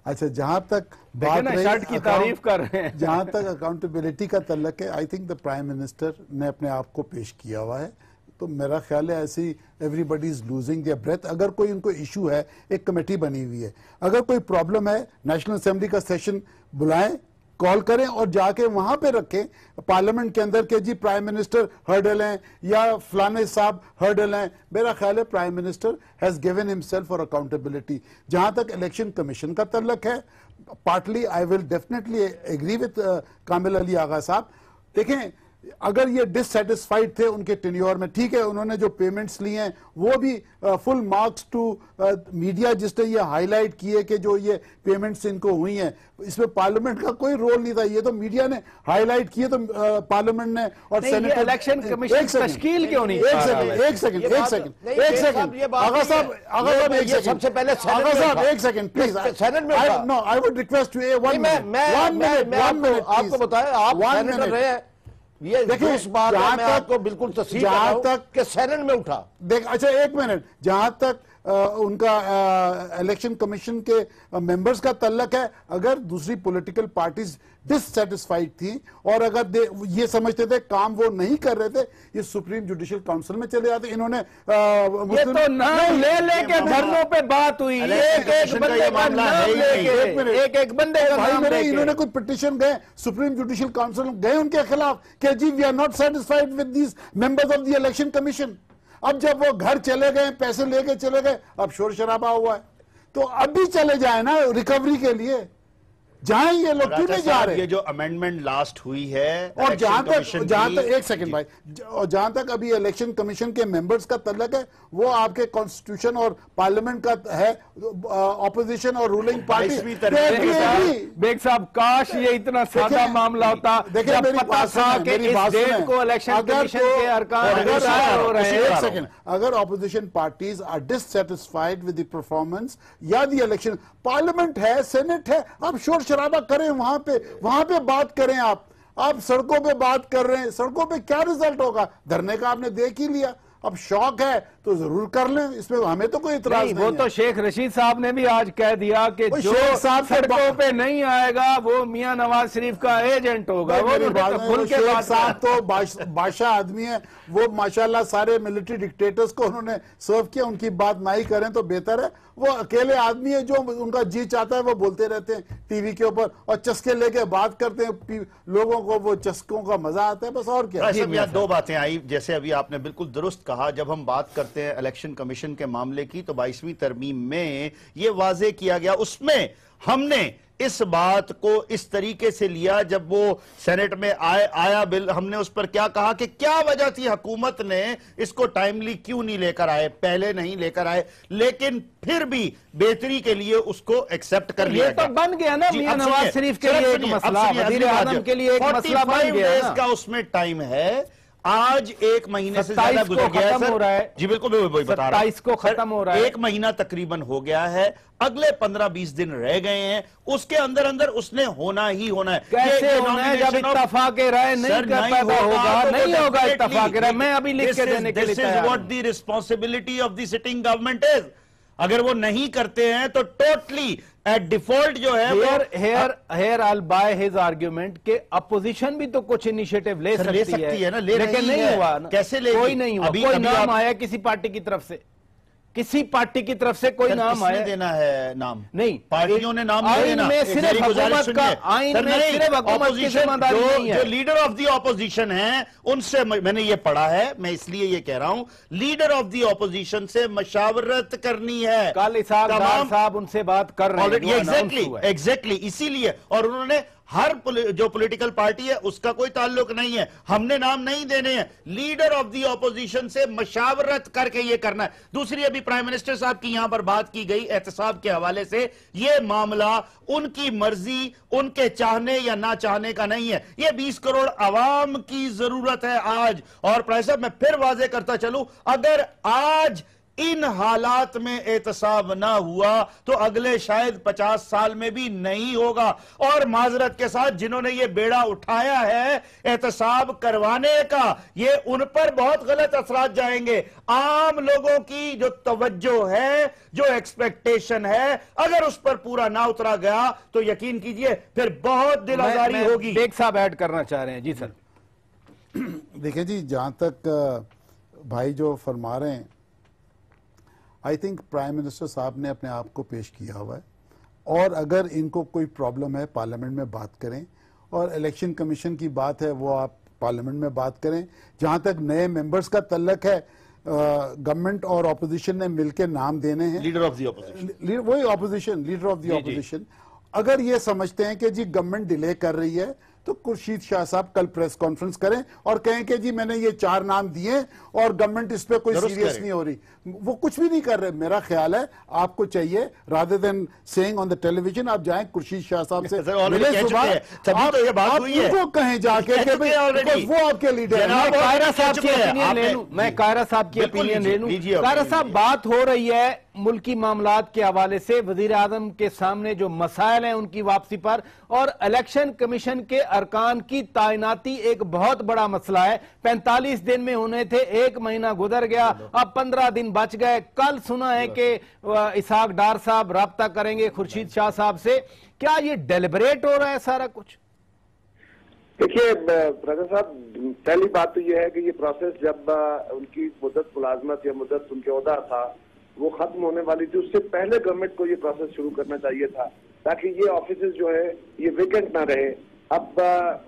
अच्छा, जहां तक बात रही शर्ट की तारीफ कर रहे हैं, जहां तक अकाउंटेबिलिटी का तल्लक है, I think the prime minister ने अपने आप को पेश किया हुआ है। तो मेरा ख्याल है ऐसी everybody is losing their breath. अगर कोई उनको इशू है, एक कमेटी बनी हुई है, अगर कोई प्रॉब्लम है नेशनल असेंबली का सेशन बुलाएं, कॉल करें और जाके वहां पे रखें पार्लियामेंट के अंदर के जी प्राइम मिनिस्टर हर्डल हैं या फलाने साहब हर्डल हैं। मेरा ख्याल है prime minister has given himself for accountability. जहां तक इलेक्शन कमीशन का तल्लक है, partly I will definitely agree with Kamil Ali Agha sahab. देखें, अगर ये डिससेटिस्फाइड थे उनके टेन्योर में, ठीक है, उन्होंने जो पेमेंट्स लिए हैं वो भी फुल मार्क्स टू मीडिया जिसने ये हाईलाइट किए कि जो ये पेमेंट्स इनको हुई हैं, इसमें पार्लियामेंट का कोई रोल नहीं था। ये तो मीडिया ने हाईलाइट किए, तो पार्लियामेंट ने और सेनेट इलेक्शन कमीशन तशकील क्यों नहीं? एक सेकंड आगा साहब सबसे पहले एक second please, no I would request to आपको बताया आप सेनेटर रहे हैं, ये देखिए इस बात मैं आपको बिल्कुल तस्दीक कर रहा हूं कि सेनेट में उठा। देख, अच्छा एक मिनट, जहां तक उनका इलेक्शन कमीशन के मेंबर्स का तल्लक है, अगर दूसरी पॉलिटिकल पार्टीज डिससेटिस्फाइड थी और अगर ये समझते थे काम वो नहीं कर रहे थे, ये सुप्रीम जुडिशियल काउंसिल में चले जाते। इन्होंने ये तो नाम ले लेके धरनों पे बात हुई, एक बंदे का नाम लेके इन्होंने कोई पिटीशन गए सुप्रीम जुडिशियल काउंसिल गए उनके खिलाफ कि जी we are not satisfied with these members of the election commission. अब जब वो घर चले गए, पैसे लेके चले गए, अब शोर शराबा हुआ है, तो अब भी चले जाए ना रिकवरी के लिए, जहां ये लोग क्यों नहीं जा रहे? ये जो अमेंडमेंट लास्ट हुई है और जहां तक एक सेकंड भाई, जहां तक अभी इलेक्शन कमीशन के मेंबर्स का तल्लक है, वो आपके कॉन्स्टिट्यूशन और पार्लियामेंट का है, ऑपोजिशन और रूलिंग पार्टी। बेग साहब, काश ये इतना सादा मामला होता। देखिए मेरी बात को इलेक्शन कमीशन के अरकान हो रहे हैं। एक सेकंड, अगर opposition parties are dissatisfied with the performance या द इलेक्शन, पार्लियामेंट है, सेनेट है, आप शोर शराबा करें, वहां पे बात करें। आप सड़कों पे बात कर रहे हैं, सड़कों पे क्या रिजल्ट होगा? धरने का आपने देख ही लिया। अब शौक है तो जरूर कर लें, इसमें हमें तो कोई इतराज नहीं। वो तो शेख रशीद साहब ने भी आज कह दिया कि जो सड़कों पे नहीं आएगा वो मियां नवाज शरीफ का एजेंट होगा। वो शेख साहब तो बादशाह आदमी है, वो माशाल्लाह सारे मिलिट्री डिक्टेटर्स को उन्होंने सर्व किया, उनकी बात ना ही करें तो बेहतर है। वो अकेले आदमी है, जो उनका जी चाहता है वो बोलते रहते हैं टीवी के ऊपर और चस्के लेके बात करते हैं, लोगों को वो चस्कों का मजा आता है, बस और क्या। यहाँ दो बातें आई, जैसे अभी आपने बिल्कुल दुरुस्त कहा, जब हम बात करते हैं इलेक्शन कमीशन के मामले की तो 22वीं तरमीम में ये वाजे किया गया, उसमें हमने इस बात को इस तरीके से लिया, जब वो सेनेट में आया बिल, हमने उस पर क्या कहा कि क्या वजह थी हुकूमत ने इसको टाइमली क्यों नहीं लेकर आए, पहले नहीं लेकर आए, लेकिन फिर भी बेहतरी के लिए उसको एक्सेप्ट कर लिया। ये तो बन गया ना मियां नवाज शरीफ के लिए एक मसला, वजीर आजम के लिए एक मसला बन गया ना। का उसमें टाइम है, आज 1 महीने से ज्यादा गुजर गया है सर। जी बिल्कुल, मैं वही बता रहा हूं, 27 को खत्म हो रहा है, 1 महीना तकरीबन हो गया है, अगले 15-20 दिन रह गए हैं, उसके अंदर अंदर उसने होना ही होना है। कैसे होना है जब इत्तफाक राय नहीं पैदा होगा, नहीं होगा इत्तफाक राय। मैं अभी लिख के देने के लिए तैयार हूं। What the responsibility of the sitting government is. अगर वो नहीं करते हैं तो टोटली एट डिफॉल्ट जो है here I by his argument के अपोजिशन भी तो कुछ इनिशिएटिव ले सकती है ना, लेकिन नहीं हुआ ना। कैसे ले, कोई नहीं हुआ, कोई नाम आया किसी पार्टी की तरफ से, किसी पार्टी की तरफ से कोई नाम आया, देना है नाम नहीं, पार्टियों ने नाम नहीं देना। में सिर्फ हुकूमत का आइन में सिर्फ हुकूमत की जिम्मेदारी नहीं है। जो लीडर ऑफ द ऑपोजिशन है उनसे मैंने ये पढ़ा है, मैं इसलिए ये कह रहा हूं, लीडर ऑफ द ऑपोजिशन से मशावरत करनी है। कल इसाक डार साहब उनसे बात कर रहे हैं, एग्जैक्टली इसीलिए, और उन्होंने हर जो पॉलिटिकल पार्टी है उसका कोई ताल्लुक नहीं है, हमने नाम नहीं देने हैं, लीडर ऑफ द ऑपोजिशन से मशावरत करके ये करना है। दूसरी, अभी प्राइम मिनिस्टर साहब की यहां पर बात की गई एहतसाब के हवाले से, ये मामला उनकी मर्जी, उनके चाहने या ना चाहने का नहीं है, ये 20 करोड़ अवाम की जरूरत है आज। और प्राइम साहब मैं फिर वाजे करता चलूं, अगर आज इन हालात में एहतसाब ना हुआ तो अगले शायद 50 साल में भी नहीं होगा। और माजरत के साथ जिन्होंने ये बेड़ा उठाया है एहतसाब करवाने का, ये उन पर बहुत गलत असरात जाएंगे। आम लोगों की जो तवज्जो है, जो एक्सपेक्टेशन है, अगर उस पर पूरा ना उतरा गया तो यकीन कीजिए फिर बहुत दिल आजारी होगी। बेग साहब ऐड करना चाह रहे हैं। जी सर। देखिए जी, जहां तक भाई जो फरमा रहे हैं, आई थिंक प्राइम मिनिस्टर साहब ने अपने आप को पेश किया हुआ है, और अगर इनको कोई प्रॉब्लम है पार्लियामेंट में बात करें, और इलेक्शन कमीशन की बात है वो आप पार्लियामेंट में बात करें। जहां तक नए मेंबर्स का तल्लक है, गवर्नमेंट और ऑपोजिशन ने मिलकर नाम देने हैं, लीडर ऑफ द ऑपोजिशन, वही opposition, leader of the opposition. अगर ये समझते हैं कि जी गवर्नमेंट डिले कर रही है तो खुर्शीद शाह साहब कल प्रेस कॉन्फ्रेंस करें और कहें कि जी मैंने ये 4 नाम दिए और गवर्नमेंट इस पे कोई सीरियस नहीं हो रही। वो कुछ भी नहीं कर रहे। मेरा ख्याल है आपको चाहिए, rather than saying on the television, आप जाएं खुर्शीद शाह साहब से मिले सुबह, तभी तो ये बात हुई है। उनको कहें जाके कि भाई वो आपके लीडर हैं। कायरा साहब की ओपिनियन ले लूं, मैं कायरा साहब की ओपिनियन ले लूं। कायरा साहब, बात हो रही है मुल्की मामलात के हवाले से, वजीर आजम के सामने जो मसाइल हैं उनकी वापसी पर, और इलेक्शन कमीशन के अरकान की तैनाती एक बहुत बड़ा मसला है। 45 दिन में होने थे, 1 महीना गुजर गया, अब 15 दिन बच गए। कल सुना है कि इसाक डार साहब राब्ता करेंगे खुर्शीद शाह साहब से। क्या ये डेलिबरेट हो रहा है सारा कुछ? देखिए ब्रदर साहब, पहली बात तो यह है कि ये प्रोसेस जब उनकी मुद्दत मुलाजमत या मुद्दत उनके ओहदा था वो खत्म होने वाली थी, उससे पहले गवर्नमेंट को ये प्रोसेस शुरू करना चाहिए था, ताकि ये ऑफिसेज जो है ये वेकेंट ना रहे। अब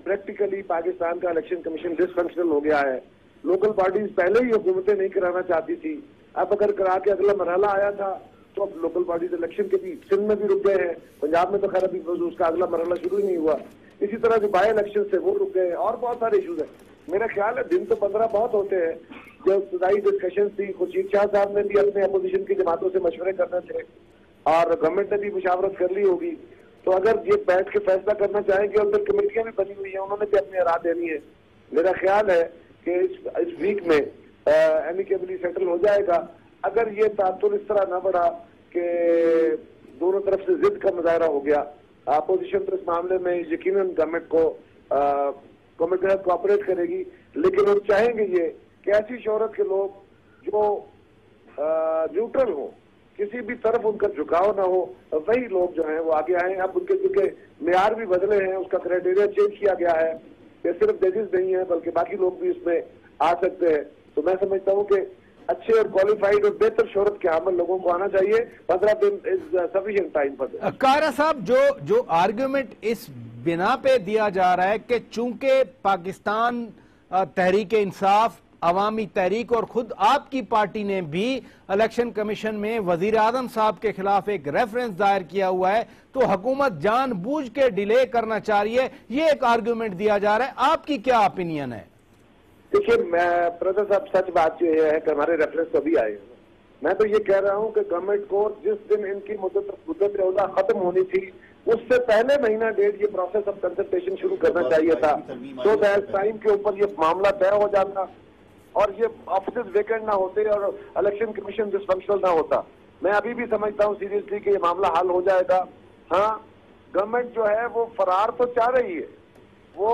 प्रैक्टिकली पाकिस्तान का इलेक्शन कमीशन डिसफंक्शनल हो गया है। लोकल पार्टीज पहले ही हुकूमतें नहीं कराना चाहती थी, अब अगर करा के अगला मरहला आया था तो अब लोकल पार्टीज इलेक्शन के भी सिंध में भी रुक गए हैं, पंजाब में तो खैर अभी उसका अगला मरहला शुरू ही नहीं हुआ। इसी तरह जो बाय इलेक्शन थे वो रुक गए हैं, और बहुत सारे इशूज हैं। मेरा ख्याल है दिन तो 15 बहुत होते हैं। जो इब्तदाई डिस्कशन थी, खुर्शीद शाह साहब ने भी अपने अपोजिशन की जमातों से मशवरे करने थे और गवर्नमेंट ने भी मुशावरत कर ली होगी। तो अगर ये बैठ के फैसला करना चाहेंगे, और फिर कमेटियां भी बनी हुई है, उन्होंने भी अपनी राय देनी है। मेरा ख्याल है कि इस वीक में एमिकेबली सेटल हो जाएगा। अगर ये तातुल इस तरह ना बढ़ा कि दोनों तरफ से जिद का मुजाहरा हो गया, अपोजिशन तो इस मामले में यकीनन गवर्नमेंट को कोऑपरेट करेगी, लेकिन वो चाहेंगे ये कि ऐसी शोहरत के लोग जो न्यूट्रल हो, किसी भी तरफ उनका झुकाव ना हो, वही लोग जो हैं वो आगे आए। अब उनके क्योंकि मेयार भी बदले हैं, उसका क्राइटेरिया चेंज किया गया है, ये सिर्फ जजेस नहीं है बल्कि बाकी लोग भी इसमें आ सकते हैं। तो मैं समझता हूँ कि अच्छे और क्वालिफाइड और बेहतर शोहरत के हामिल लोगों को आना चाहिए। 15 दिन is sufficient time for. Kaira साहब, जो आर्ग्यूमेंट इस बिना पे दिया जा रहा है कि चूंकि पाकिस्तान तहरीक इंसाफ, अवामी तहरीक और खुद आपकी पार्टी ने भी इलेक्शन कमीशन में वजीर आजम साहब के खिलाफ एक रेफरेंस दायर किया हुआ है, तो हुकूमत जानबूझ के डिले करना चाह रही है, ये एक आर्ग्यूमेंट दिया जा रहा है। आपकी क्या ओपिनियन है? देखिए, मैं प्रदर साहब, सच बात ये है कि हमारे रेफरेंस तो अभी आए हैं। मैं तो ये कह रहा हूँ कि गवर्नमेंट को जिस दिन इनकी मुद्दत ओहदा खत्म होनी थी उससे पहले महीना डेढ़ ये प्रोसेस ऑफ कंसल्टेशन शुरू करना चाहिए था, तो दैट टाइम के ऊपर ये मामला तय हो जाता और ये ऑफिस वेकेंट ना होते और इलेक्शन कमीशन डिसफंक्शनल ना होता। मैं अभी भी समझता हूँ सीरियसली कि ये मामला हल हो जाएगा। हाँ, गवर्नमेंट जो है वो फरार तो चाह रही है, वो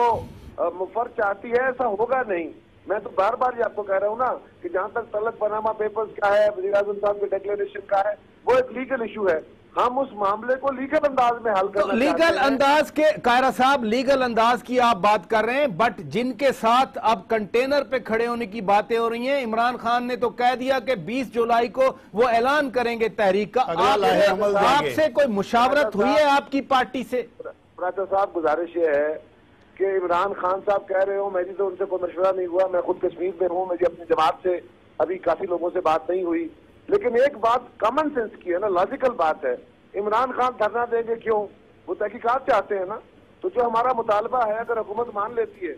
मुफर चाहती है, ऐसा होगा नहीं। मैं तो बार बार ये आपको कह रहा हूँ ना कि जहां तक तलब पनामा पेपर्स का है, वज़ीर आज़म साहब के डिक्लेरेशन का है, वो एक लीगल इशू है। हम उस मामले को लीगल अंदाज में हल करना लीगल अंदाज के, कायरा साहब, लीगल अंदाज की आप बात कर रहे हैं, बट जिनके साथ अब कंटेनर पे खड़े होने की बातें हो रही हैं, इमरान खान ने तो कह दिया कि 20 जुलाई को वो ऐलान करेंगे तहरीक का। आपसे कोई मुशावरत हुई है आपकी पार्टी से? राजा साहब, गुजारिश ये है कि इमरान खान साहब कह रहे हो, मेरी तो उनसे कोई मशवरा नहीं हुआ, मैं खुद कश्मीर में हूँ, मेरी अपनी जमात से अभी काफी लोगों से बात नहीं हुई, लेकिन एक बात कॉमन सेंस की है ना, लॉजिकल बात है। इमरान खान धरना देंगे क्यों? वो तहकीकात चाहते हैं ना। तो जो हमारा मुतालबा है अगर हुकूमत मान लेती है,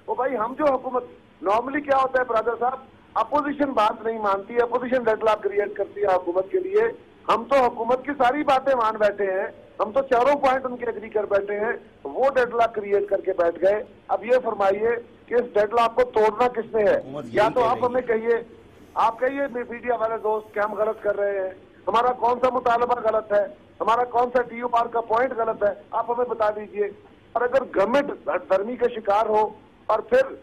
तो भाई हम जो हुकूमत, नॉर्मली क्या होता है ब्रदर साहब, अपोजिशन बात नहीं मानती है, अपोजिशन डेडलॉक क्रिएट करती है हुकूमत के लिए। हम तो हुकूमत की सारी बातें मान बैठे हैं, हम तो चारों पॉइंट उनके एग्री कर बैठे हैं, वो डेडलॉक क्रिएट करके बैठ गए। अब ये फरमाइए कि इस डेडलॉक को तोड़ना किसने है? या तो आप हमें कहिए, आप कहिए मीडिया वाले दोस्त कि हम गलत कर रहे हैं, हमारा कौन सा मुतालबा गलत है, हमारा कौन सा TUR का पॉइंट गलत है, आप हमें बता दीजिए। और अगर गवर्नमेंट धर्मी का शिकार हो और फिर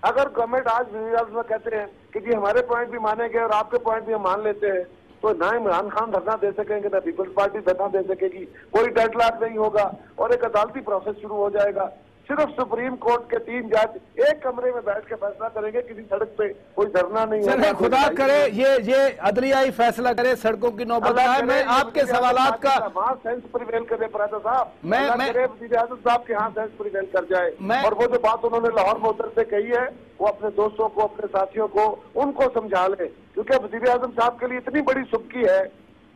अगर गवर्नमेंट आज में कहते हैं कि जी हमारे पॉइंट भी माने गए और आपके पॉइंट भी हम मान लेते हैं, तो ना इमरान खान धरना दे सकेंगे, ना पीपल्स पार्टी धरना दे सकेगी, कोई डेडलॉक नहीं होगा और एक अदालती प्रोसेस शुरू हो जाएगा। सिर्फ सुप्रीम कोर्ट के 3 जज एक कमरे में बैठ के फैसला करेंगे, किसी सड़क पे कोई धरना नहीं होगा। खुदा करे ये अदलियाई फैसला करे, सड़कों की नौबत आए। मैं आपके सवालात का वहाँ सेंस प्रिवेल करे प्राचा साहब, वज़ीर आज़म साहब के यहाँ सेंस प्रिवेल कर जाए। और वो जो बात उन्होंने लाहौर में उतर से कही है, वो अपने दोस्तों को, अपने साथियों को, उनको समझा ले, क्योंकि वज़ीर आज़म साहब के लिए इतनी बड़ी सुबकी है।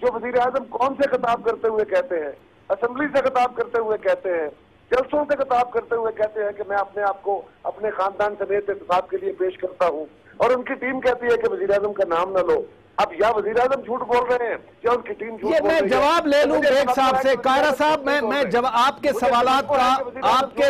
जो वज़ीर आज़म कौन से खिताब करते हुए कहते हैं, असेंबली से खिताब करते हुए कहते हैं, जलसों से खिताब करते हुए कहते हैं कि मैं अपने आप को अपने खानदान समेत इंतखाब के लिए पेश करता हूं, और उनकी टीम कहती है कि वज़ीर आज़म का नाम न लो। अब या वज़ीर आज़म झूठ बोल रहे हैं या उनकी टीम झूठ बोल रही है। मैं जवाब ले लूं बेग साहब से। कायरा साहब, मैं जब आपके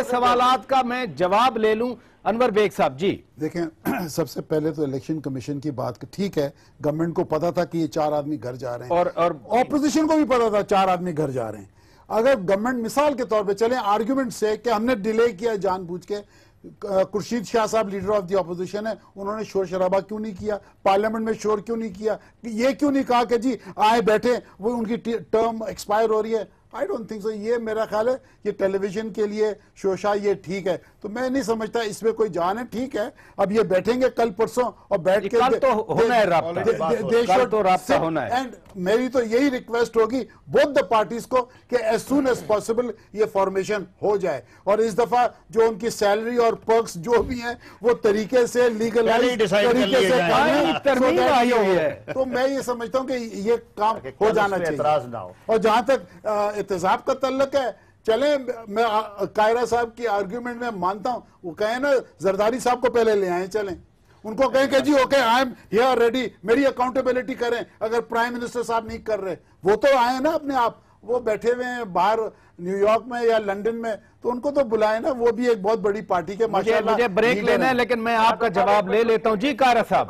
सवालात का मैं जवाब ले लूं। अनवर बेग साहब जी, देखें, सबसे पहले तो इलेक्शन कमीशन की बात, ठीक है, गवर्नमेंट को पता था कि ये 4 आदमी घर जा रहे हैं और ऑपोजिशन को भी पता था 4 आदमी घर जा रहे हैं। अगर गवर्नमेंट मिसाल के तौर पे चले आर्ग्यूमेंट से कि हमने डिले किया जानबूझ के, खुर्शीद शाह साहब लीडर ऑफ द ऑपोजिशन है, उन्होंने शोर शराबा क्यों नहीं किया, पार्लियामेंट में शोर क्यों नहीं किया, ये क्यों नहीं कहा कि जी आए बैठे, वो उनकी टर्म एक्सपायर हो रही है? I don't think so. ये मेरा ख्याल है ये टेलीविजन के लिए शोशा ये ठीक है, तो मैं नहीं समझता इसमें कोई जान है। ठीक है, अब ये बैठेंगे कल परसों और बैठ के कल तो होना है राब्ता होना है। एंड मेरी तो यही रिक्वेस्ट होगी बोथ द पार्टीज को कि एज सून एज पॉसिबल ये फॉर्मेशन हो जाए, और इस दफा जो उनकी सैलरी और पर्क्स जो भी हैं वो तरीके से लीगल तरीके से, तो मैं ये समझता हूँ कि ये काम हो जाना चाहिए। और जहां तक एहतसाब का तल्लक है, चले, मैं कायरा साहब की आर्ग्यूमेंट में मानता हूं, वो कहे ना जरदारी साहब को पहले ले आए, चलें उनको कहें कि जी okay I am here ready, मेरी अकाउंटेबिलिटी करें। अगर प्राइम मिनिस्टर साहब नहीं कर रहे, वो तो आए ना अपने आप, वो बैठे हुए हैं बाहर न्यूयॉर्क में या लंदन में, तो उनको तो बुलाए ना, वो भी एक बहुत बड़ी पार्टी के। मुझे ब्रेक लेना है, लेकिन मैं आपका जवाब ले लेता हूँ। जी कायरा साहब,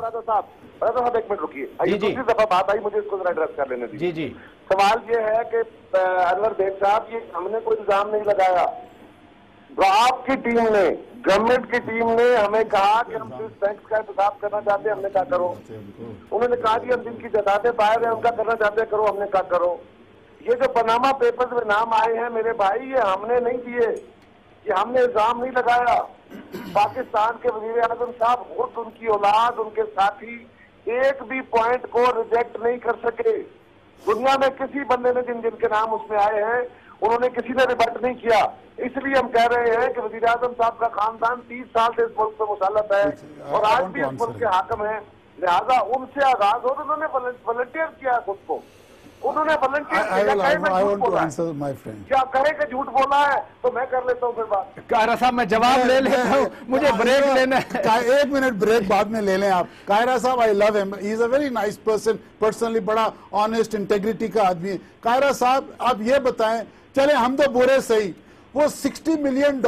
एक मिनट रुकिए, दूसरी दफा बात आई, मुझे इसको जरा एड्रेस कर लेने दीजिए। जी, सवाल ये है कि अनवर बेग साहब, ये हमने कोई इल्जाम नहीं लगाया, तो आपकी टीम ने, गवर्नमेंट की टीम ने हमें कहा कि हम स्विस बैंक का इंतजाम करना चाहते हैं, हमने कहा करो। उन्होंने कहा कि हम जिनकी जदादे बाहर है उनका करना चाहते हैं, करो, हमने कहा करो। ये जो पनामा पेपर्स में नाम आए हैं मेरे भाई, ये हमने नहीं दिए, ये हमने इल्जाम नहीं लगाया। पाकिस्तान के वजीर आजम साहब खुद, उनकी औलाद, उनके साथी एक भी पॉइंट को रिजेक्ट नहीं कर सके। दुनिया में किसी बंदे ने जिनके नाम उसमें आए हैं उन्होंने किसी ने रिबट नहीं किया। इसलिए हम कह रहे हैं कि वजीर आजम साहब का खानदान 30 साल से इस मुल्क पर मुसल्लत है और आज भी इस मुल्क के हाकिम है, लिहाजा उनसे आगाज हो। तो उन्होंने वॉलंटियर किया खुद को, उन्होंने वॉलंटियर क्या कहे कि झूठ बोला है, तो मैं कर लेता हूँ फिर बात। कायरा साहब मैं जवाब ले लेता हूँ, मुझे ब्रेक लेना है। 1 मिनट ब्रेक बाद में ले लें आप। कायरा साहब, आई love him, he is a very nice person, personally बड़ा ऑनेस्ट, इंटेग्रिटी का आदमी है। कायरा साहब आप ये बताएं, चले हम तो बुरे सही, वो $60 मिलियन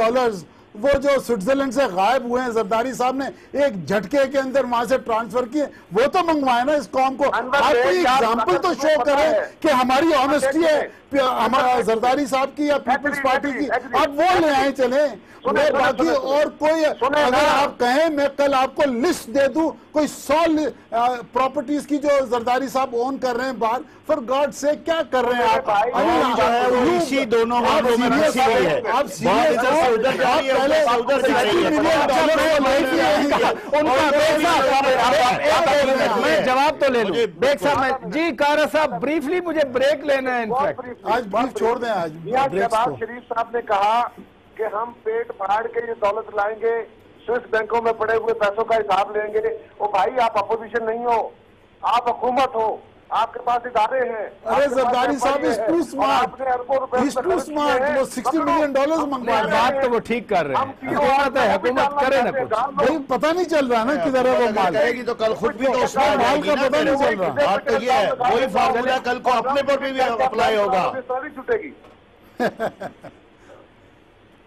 वो जो स्विट्जरलैंड से गायब हुए हैं, जरदारी साहब ने एक झटके के अंदर वहां से ट्रांसफर किए, वो तो मंगवाए ना इस कौम को। आप कोई एग्जाम्पल तो शो करें कि हमारी ऑनेस्टी है, हमारा जरदारी साहब की या पीपल्स पार्टी की, आप वो ले आए चले। बाकी और कोई अगर आप कहें मैं कल आपको लिस्ट दे दूं कोई 100 प्रॉपर्टीज की जो जरदारी साहब ओन कर रहे हैं बाहर, फॉर गॉड से क्या कर रहे हैं आप? जो है वो इसी दोनों मामलों में फंसी हुई है। आप सीरियस मैं जवाब तो ले लूं। बेग साहब जी, कारा साहब ब्रीफली मुझे ब्रेक लेना है। इनफैक्ट आज ब्रीफ छोड़ दें। आज शहबाज शरीफ साहब ने कहा कि हम पेट फाड़ के ये दौलत लाएंगे, स्विस बैंकों में पड़े हुए पैसों का हिसाब लेंगे। ओ भाई, आप अपोजिशन नहीं हो, आप हुकूमत हो, आपके पास इदारे हैं। अरे जरदारी साहब is too smart, is too smart. वो $60 मिलियन मंगवा, बात तो वो ठीक कर रहे हैं। हुकूमत करे ना कुछ, भाई पता नहीं चल रहा ना किधर है वो माल। करेगी तो कल खुद भी तो उसका माल का पता नहीं चल रहा। बात तो ये है, वही फार्मूला कल को अपने पर भी अप्लाई होगा। छूटेगी।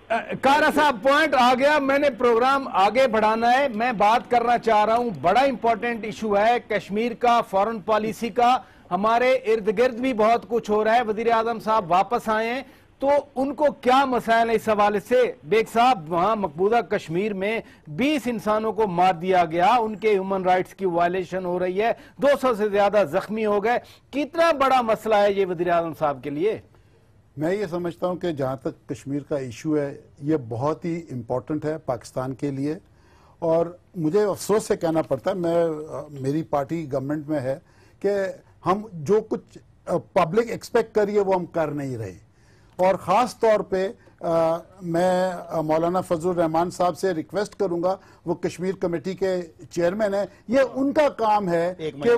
कारा साहब पॉइंट आ गया, मैंने प्रोग्राम आगे बढ़ाना है। मैं बात करना चाह रहा हूं, बड़ा इंपॉर्टेंट इशू है कश्मीर का, फॉरेन पॉलिसी का। हमारे इर्द गिर्द भी बहुत कुछ हो रहा है। वजीर आजम साहब वापस आए हैं तो उनको क्या मसाइल है इस हवाले से? बेग साहब, वहां मकबूजा कश्मीर में 20 इंसानों को मार दिया गया, उनके ह्यूमन राइट्स की वायलेशन हो रही है, 200 से ज्यादा जख्मी हो गए। कितना बड़ा मसला है ये वजीर आजम साहब के लिए? मैं ये समझता हूं कि जहां तक कश्मीर का इशू है ये बहुत ही इम्पोर्टेंट है पाकिस्तान के लिए, और मुझे अफसोस से कहना पड़ता है, मेरी पार्टी गवर्नमेंट में है, कि हम जो कुछ पब्लिक एक्सपेक्ट करिए वो हम कर नहीं रहे। और ख़ास तौर पे मैं मौलाना फजलुर रहमान साहब से रिक्वेस्ट करूंगा, वो कश्मीर कमेटी के चेयरमैन है, ये उनका काम है कि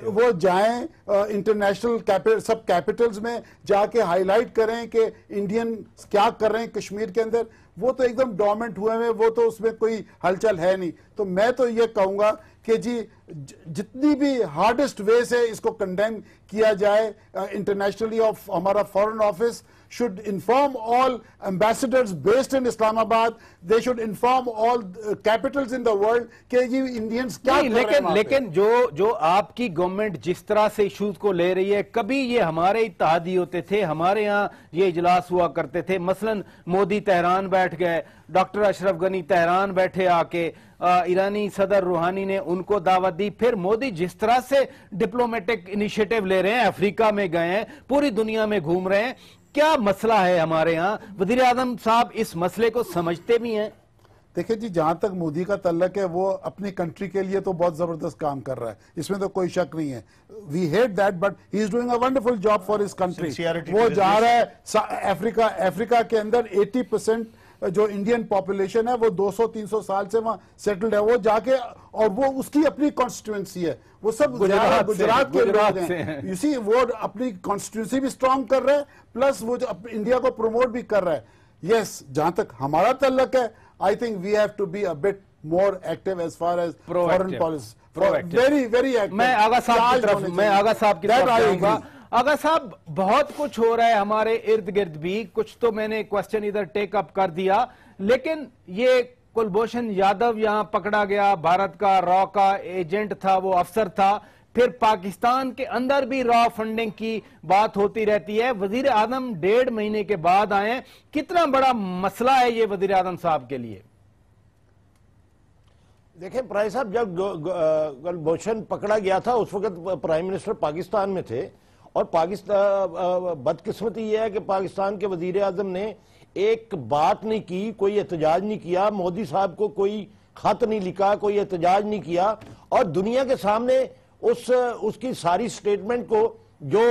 वो जाएं इंटरनेशनल सब कैपिटल्स में जाके हाईलाइट करें कि इंडियन क्या कर रहे हैं कश्मीर के अंदर। वो तो एकदम डोमेंट हुए हैं, वो तो उसमें कोई हलचल है नहीं। तो मैं तो ये कहूंगा कि जी जितनी भी हार्डेस्ट वे से इसको कंडेम किया जाए इंटरनेशनली, ऑफ हमारा foreign office should inform all ambassadors based in Islamabad, they should inform all capitals in the world कि ये इंडियंस क्या कर रहे हैं। लेकिन जो आपकी गवर्नमेंट जिस तरह से इश्यूज को ले रही है, कभी ये हमारे इत्तेहादी होते थे, हमारे यहाँ ये इजलास हुआ करते थे। मसलन मोदी तेहरान बैठ गए, डॉक्टर अशरफ गनी तेहरान बैठे आके, ईरानी सदर रूहानी ने उनको दावत दी। फिर मोदी जिस तरह से डिप्लोमेटिक इनिशिएटिव ले रहे हैं, अफ्रीका में गए हैं, पूरी दुनिया में घूम रहे हैं। क्या मसला है हमारे यहाँ? वजीर आजम साहब इस मसले को समझते भी हैं? देखिए जी, जहां तक मोदी का तल्लक है, वो अपनी कंट्री के लिए तो बहुत जबरदस्त काम कर रहा है, इसमें तो कोई शक नहीं है। We hate that, but he is doing a wonderful job for his country. वो जा रहा है अफ्रीका के अंदर 80% जो इंडियन पॉपुलेशन है वो 200-300 साल से वहां सेटल्ड है। वो जाके, और वो उसकी अपनी कॉन्स्टिट्यूएंसी है, वो सब गुजरात के लोग हैं। यू सी, वो अपनी कॉन्स्टिट्यूएंसी भी स्ट्रांग कर रहे हैं, प्लस वो जो इंडिया को प्रमोट भी कर रहा है। यस, जहां तक हमारा तल्लक है, I think we have to be a bit more active as far as foreign policy. Very very active. मैं आगा साहब की तरफ आऊंगा। आगा साहब, बहुत कुछ हो रहा है हमारे इर्द गिर्द भी, कुछ तो मैंने क्वेश्चन इधर टेक अप कर दिया, लेकिन ये कुलभूषण यादव यहां पकड़ा गया, भारत का रॉ का एजेंट था, वो अफसर था। फिर पाकिस्तान के अंदर भी रॉ फंडिंग की बात होती रहती है। वजीर आजम 1.5 महीने के बाद आए, कितना बड़ा मसला है ये वजीर आजम साहब के लिए? देखें प्राय साहब, जब कुलभूषण पकड़ा गया था उस वक्त प्राइम मिनिस्टर पाकिस्तान में थे, और पाकिस्तान बदकिस्मती यह है कि पाकिस्तान के वजीर आजम ने एक बात नहीं की, कोई एहतजाज नहीं किया, मोदी साहब को कोई खत नहीं लिखा, कोई एहतजाज नहीं किया, और दुनिया के सामने उसकी सारी स्टेटमेंट को जो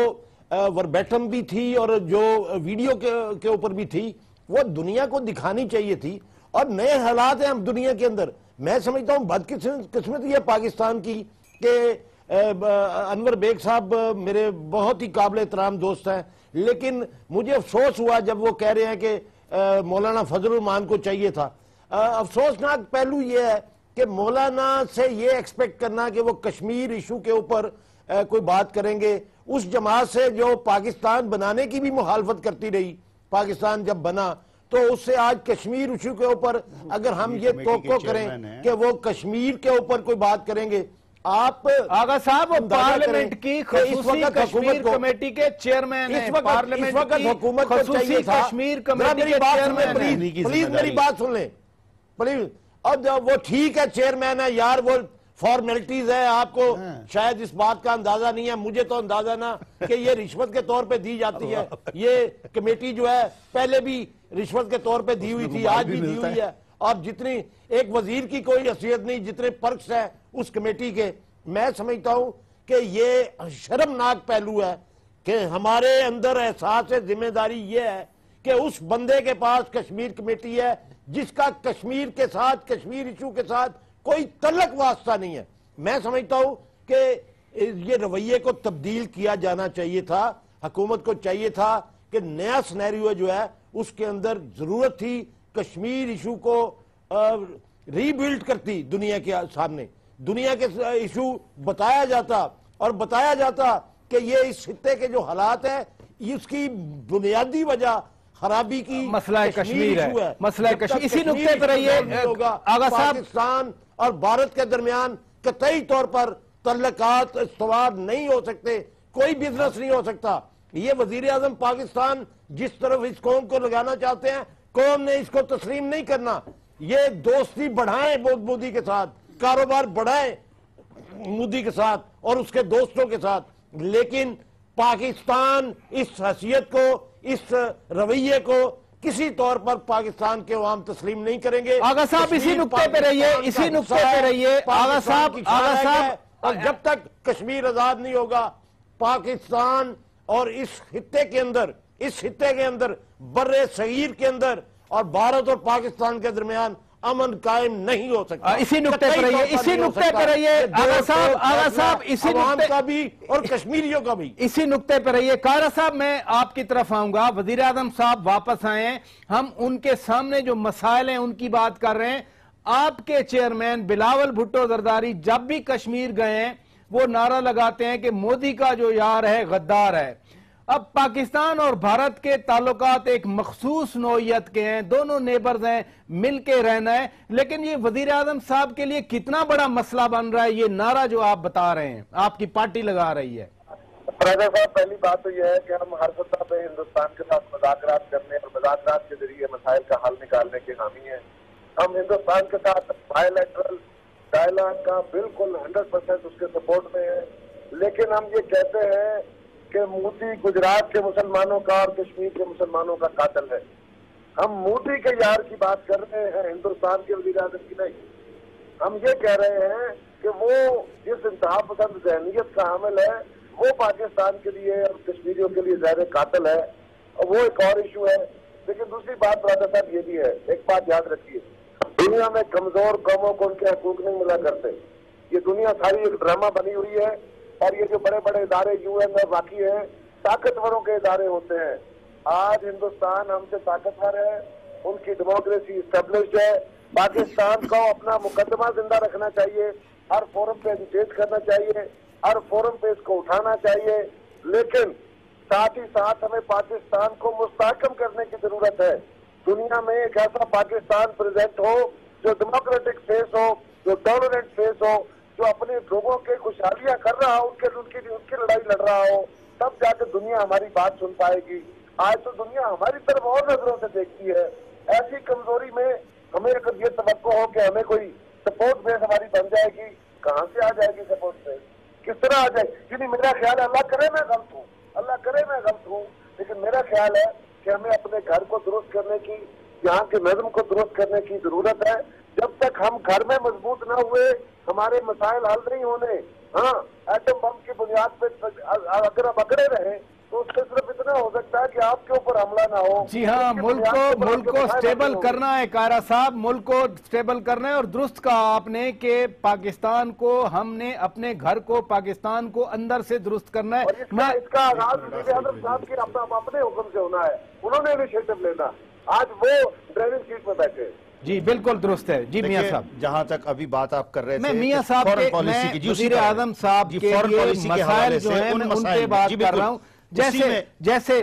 वर्बैटम भी थी और जो वीडियो के ऊपर भी थी वो दुनिया को दिखानी चाहिए थी। और नए हालात हैं हम दुनिया के अंदर। मैं समझता हूं बदकिस्मत ये पाकिस्तान की कि अनवर बेग साहब मेरे बहुत ही काबिल एहतराम दोस्त हैं, लेकिन मुझे अफसोस हुआ जब वो कह रहे हैं कि मौलाना फजलुर रहमान को चाहिए था। अफसोसनाक पहलू ये है कि मौलाना से ये एक्सपेक्ट करना कि वो कश्मीर इशू के ऊपर कोई बात करेंगे, उस जमात से जो पाकिस्तान बनाने की भी मुखालफत करती रही, पाकिस्तान जब बना तो उससे आज कश्मीर इशू के ऊपर अगर हम ये तोक़ो करें कि वो कश्मीर के ऊपर कोई बात करेंगे। आप आगा साहब पार्लियामेंट की खसूसी कश्मीर कमेटी के चेयरमैन हैं, इस वक्त हुकूमत को चाहिए था, कश्मीर कमेटी के चेयरमैन, प्लीज मेरी बात सुन लें प्लीज। अब वो ठीक है चेयरमैन है यार, वो फॉर्मेलिटीज है, आपको शायद इस बात का अंदाजा नहीं है, मुझे तो अंदाजा ना कि ये रिश्वत के तौर पे दी जाती है। ये कमेटी जो है पहले भी रिश्वत के तौर पे दी हुई थी, आज भी दी हुई है, और जितनी एक वजीर की कोई हैसियत नहीं, जितने पर्क्स है उस कमेटी के। मैं समझता हूं कि ये शर्मनाक पहलू है कि हमारे अंदर एहसास जिम्मेदारी ये है कि उस बंदे के पास कश्मीर कमेटी है जिसका कश्मीर के साथ, कश्मीर इशू के साथ कोई तल्लक वास्ता नहीं है। मैं समझता हूं कि ये रवैये को तब्दील किया जाना चाहिए था। हुकूमत को चाहिए था कि नया सिनेरियो जो है उसके अंदर जरूरत थी कश्मीर इशू को रीबिल्ड करती दुनिया के सामने, दुनिया के इशू बताया जाता और बताया जाता कि ये इस खित्ते के जो हालात है इसकी बुनियादी वजह खराबी की मसला कश्मीर है, मसला कश्मीर। इसी नुक्ते पर आगा साहब, पाकिस्तान और भारत के दरमियान कतई तौर पर तल्लकात इस्तवार नहीं हो सकते, कोई बिजनेस नहीं हो सकता। ये वजीर आजम पाकिस्तान जिस तरफ इस कौम को लगाना चाहते हैं, कौम ने इसको तस्लीम नहीं करना। ये दोस्ती बढ़ाएं मोदी के साथ, कारोबार बढ़ाएं मोदी के साथ और उसके दोस्तों के साथ, लेकिन पाकिस्तान इस हैसियत को, इस रवैये को किसी तौर पर पाकिस्तान के अवाम तस्लीम नहीं करेंगे। आगा साहब इसी नुक्ते पे रहिए, इसी नुक्ते पे रहिए आगा साहब। और जब तक कश्मीर आजाद नहीं होगा, पाकिस्तान और इस खित्ते के अंदर, इस खित्ते के अंदर, बर्रे सगीर के अंदर और भारत और पाकिस्तान के दरमियान अमन कायम नहीं हो सकता। इसी नुक्ते पर रहिए, इसी नुक्ते पर रहिए आगा साहब, इसी नुक्ते का भी और कश्मीरियों का भी इसी नुक्ते पर रहिए। कारा साहब मैं आपकी तरफ आऊंगा। वजीर आजम साहब वापस आए, हम उनके सामने जो मसाइल हैं उनकी बात कर रहे हैं। आपके चेयरमैन बिलावल भुट्टो जरदारी जब भी कश्मीर गए वो नारा लगाते हैं कि मोदी का जो यार है गद्दार है। अब पाकिस्तान और भारत के ताल्लुकात एक मखसूस नौइयत के हैं, दोनों नेबर्स हैं, मिल के रहना है, लेकिन ये वजीर आजम साहब के लिए कितना बड़ा मसला बन रहा है ये नारा जो आप बता रहे हैं, आपकी पार्टी लगा रही है। साहब पहली बात तो यह है कि हम हर सतह पे हिंदुस्तान के साथ मुज़ाकरात करने और मुज़ाकरात के जरिए मसाइल का हल निकालने के हामी हैं। हम हिंदुस्तान के साथ बायलैटरल डायलॉग का बिल्कुल 100% उसके सपोर्ट में है, लेकिन हम ये कहते हैं कि मोदी गुजरात के मुसलमानों का और कश्मीर के मुसलमानों का कातिल है। हम मोदी के यार की बात कर रहे हैं, हिंदुस्तान के वज़ीर आज़म की नहीं। हम ये कह रहे हैं कि वो जिस इंतहा पसंद ज़हनियत का हामिल है वो पाकिस्तान के लिए और कश्मीरियों के लिए ज़ाहिर कातिल है, और वो एक और इशू है। लेकिन दूसरी बात राजा साहब ये भी है, एक बात याद रखिए, दुनिया में कमजोर कौमों को उनके हकूक नहीं मिला करते। ये दुनिया सारी एक ड्रामा बनी हुई है, और ये जो बड़े बड़े इदारे यूएन और बाकी हैं ताकतवरों के इदारे होते हैं। आज हिंदुस्तान हमसे ताकतवर है, उनकी डेमोक्रेसी स्टेब्लिश्ड है। पाकिस्तान को अपना मुकदमा जिंदा रखना चाहिए, हर फोरम पे एजुकेट करना चाहिए, हर फोरम पे इसको उठाना चाहिए, लेकिन साथ ही साथ हमें पाकिस्तान को मुस्तहकम करने की जरूरत है। दुनिया में एक ऐसा पाकिस्तान प्रेजेंट हो जो डेमोक्रेटिक फेस हो, जो टॉलरेंट फेस हो, जो अपने लोगों के खुशहालियां कर रहा हो, उनकी लड़ाई लड़ रहा हो, तब जाकर दुनिया हमारी बात सुन पाएगी। आज तो दुनिया हमारी तरफ और नजरों से देखती है। ऐसी कमजोरी में हमें अगर ये तवक्को हो कि हमें कोई सपोर्ट बेस हमारी बन जाएगी, कहाँ से आ जाएगी सपोर्ट बेस, किस तरह आ जाएगी? यानी मेरा ख्याल है, अल्लाह करे मैं गलत हूँ, अल्लाह करे मैं गलत हूँ, लेकिन मेरा ख्याल है कि हमें अपने घर को दुरुस्त करने की, यहाँ के नज्म को दुरुस्त करने की जरूरत है। जब तक हम घर में मजबूत न हुए, हमारे मसाइल हल नहीं होने। हाँ, एटम बम की बुनियाद पे अगर हम अकड़े रहे तो उससे सिर्फ इतना हो सकता है कि आपके ऊपर हमला ना हो। जी हाँ, मुल्क को स्टेबल करना है कायरा साहब, मुल्क को स्टेबल करना है। और दुरुस्त कहा आपने कि पाकिस्तान को, हमने अपने घर को, पाकिस्तान को अंदर से दुरुस्त करना है। इसका आगाज वज़ीर आज़म साहब के अपने हुक्म से होना है, उन्होंने इनिशिएटिव लेना। आज वो ड्राइविंग सीट पर बैठे। जी बिल्कुल दुरुस्त है। जी मियां साहब, जहां तक अभी बात आप कर रहे थे, मैं मियां साहब के, मैं वज़ीर आज़म साहब के लिए मसाइल जो है मैं उन पे बात कर रहा हूँ। जैसे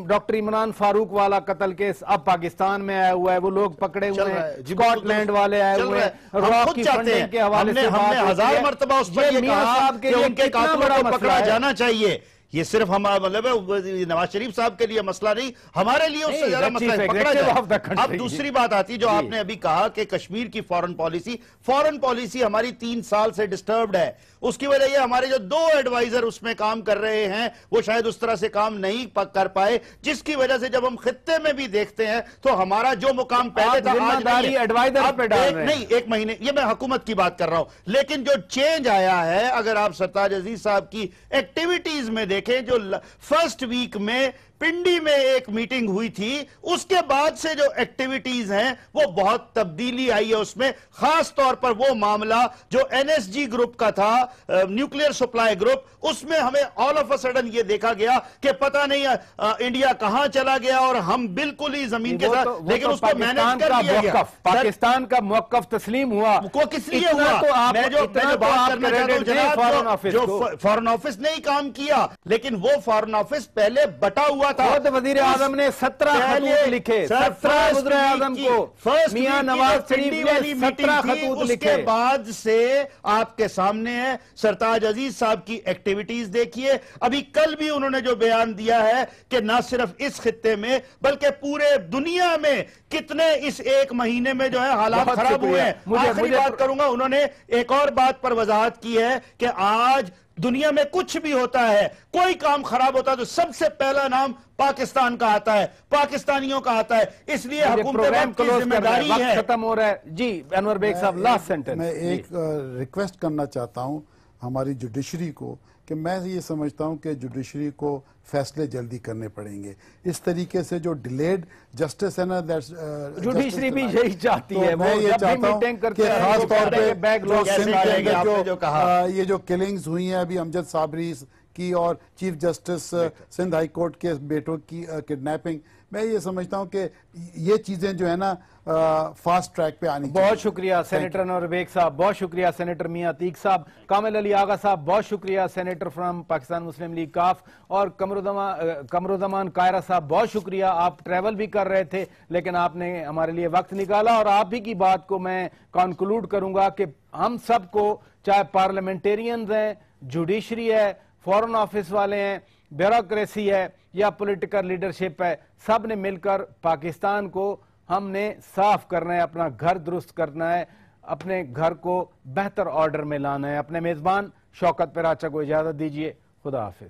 डॉक्टर इमरान फारूक वाला कत्ल केस अब पाकिस्तान में आया हुआ है, वो लोग पकड़े हुए हैं, स्कॉटलैंड वाले आए हुए हैं, रॉक की फंडिंग के हवाले से हमने हजार मर्तबा उस पर ये कहा कि उनके कातिलों को पकड़ा जाना चाहिए। ये सिर्फ हमारा मतलब है नवाज शरीफ साहब के लिए मसला नहीं, हमारे लिए उससे ज्यादा मसला है, पकड़ा जाए। अब दूसरी बात आती है जो आपने अभी कहा कि कश्मीर की फॉरेन पॉलिसी हमारी 3 साल से डिस्टर्ब्ड है। उसकी वजह ये हमारे जो 2 एडवाइजर उसमें काम कर रहे हैं वो शायद उस तरह से काम नहीं कर पाए, जिसकी वजह से जब हम खित्ते में भी देखते हैं तो हमारा जो मुकाम पहले था आज एडवाइजर पे डाल रहे हैं। नहीं, 1 महीने, ये मैं हुकूमत की बात कर रहा हूं, लेकिन जो चेंज आया है, अगर आप सरताज अजीज साहब की एक्टिविटीज में देखें, जो फर्स्ट वीक में पिंडी में एक मीटिंग हुई थी, उसके बाद से जो एक्टिविटीज हैं वो बहुत तब्दीली आई है उसमें। खास तौर पर वो मामला जो एनएसजी ग्रुप का था, न्यूक्लियर सप्लाई ग्रुप, उसमें हमें ऑल ऑफ अ सडन ये देखा गया कि पता नहीं इंडिया कहां चला गया और हम बिल्कुल ही जमीन के साथ, लेकिन उसको मैनेज कर लिया गया। पाकिस्तान का मौकफ तस्लीम हुआ, वो किस लिए हुआ? मैं जो बात करना चाहता हूं जनाब, जो फॉरेन ऑफिस ने ही काम किया, लेकिन वो फॉरेन ऑफिस पहले बटा हुआ था। वज़ीर आज़म ने 17 खतूत लिखे, 17 वज़ीर आज़म को, मियां नवाज शरीफ ने 17 खतूत लिखे। उसके बाद से आपके सामने है सरताज अजीज साहब की एक्टिविटीज देखिए। अभी कल भी उन्होंने जो बयान दिया है कि ना सिर्फ इस खित्ते में बल्कि पूरे दुनिया में कितने इस 1 महीने में जो है हालात खराब हुए हैं। आखिरी बात करूंगा, उन्होंने एक और बात पर वजाहत की है कि आज दुनिया में कुछ भी होता है, कोई काम खराब होता है तो सबसे पहला नाम पाकिस्तान का आता है, पाकिस्तानियों का आता है। इसलिए हुकूमत की जिम्मेदारी है। खत्म हो रहा है। जी अनवर बेग साहब, लास्ट सेंटेंस। मैं एक रिक्वेस्ट करना चाहता हूं हमारी जुडिशरी को कि मैं ये समझता हूं कि जुडिशरी को फैसले जल्दी करने पड़ेंगे। इस तरीके से जो डिलेड जस्टिस है ना, जुडिशरी भी यही चाहती है। मैं ये चाहता हूं कि खास तौर पे जो सिंध के अंदर ये जो किलिंग्स हुई हैं अभी अमजद साबरी की और chief justice Sindh high court के बेटों की किडनैपिंग, मैं ये समझता हूं कि ये चीजें जो है ना फास्ट ट्रैक पे आनी चाहिए। बहुत शुक्रिया सेनेटर अनवर बेग साहब, बहुत शुक्रिया सेनेटर मियां अतीक साहब, कामिल अली आगा साहब, बहुत शुक्रिया सेनेटर फ्रॉम पाकिस्तान मुस्लिम लीग काफ, और कमरुज़्ज़मान कायरा साहब, बहुत शुक्रिया। आप ट्रैवल भी कर रहे थे लेकिन आपने हमारे लिए वक्त निकाला। और आप ही की बात को मैं कंक्लूड करूंगा कि हम सबको, चाहे पार्लियामेंटेरियंस हैं, जुडिशरी है, फॉरेन ऑफिस वाले हैं, ब्यूरोक्रेसी है या पॉलिटिकल लीडरशिप है, सब ने मिलकर पाकिस्तान को हमने साफ करना है, अपना घर दुरुस्त करना है, अपने घर को बेहतर ऑर्डर में लाना है। अपने मेजबान शौकत पराचा को इजाजत दीजिए। खुदा हाफिज।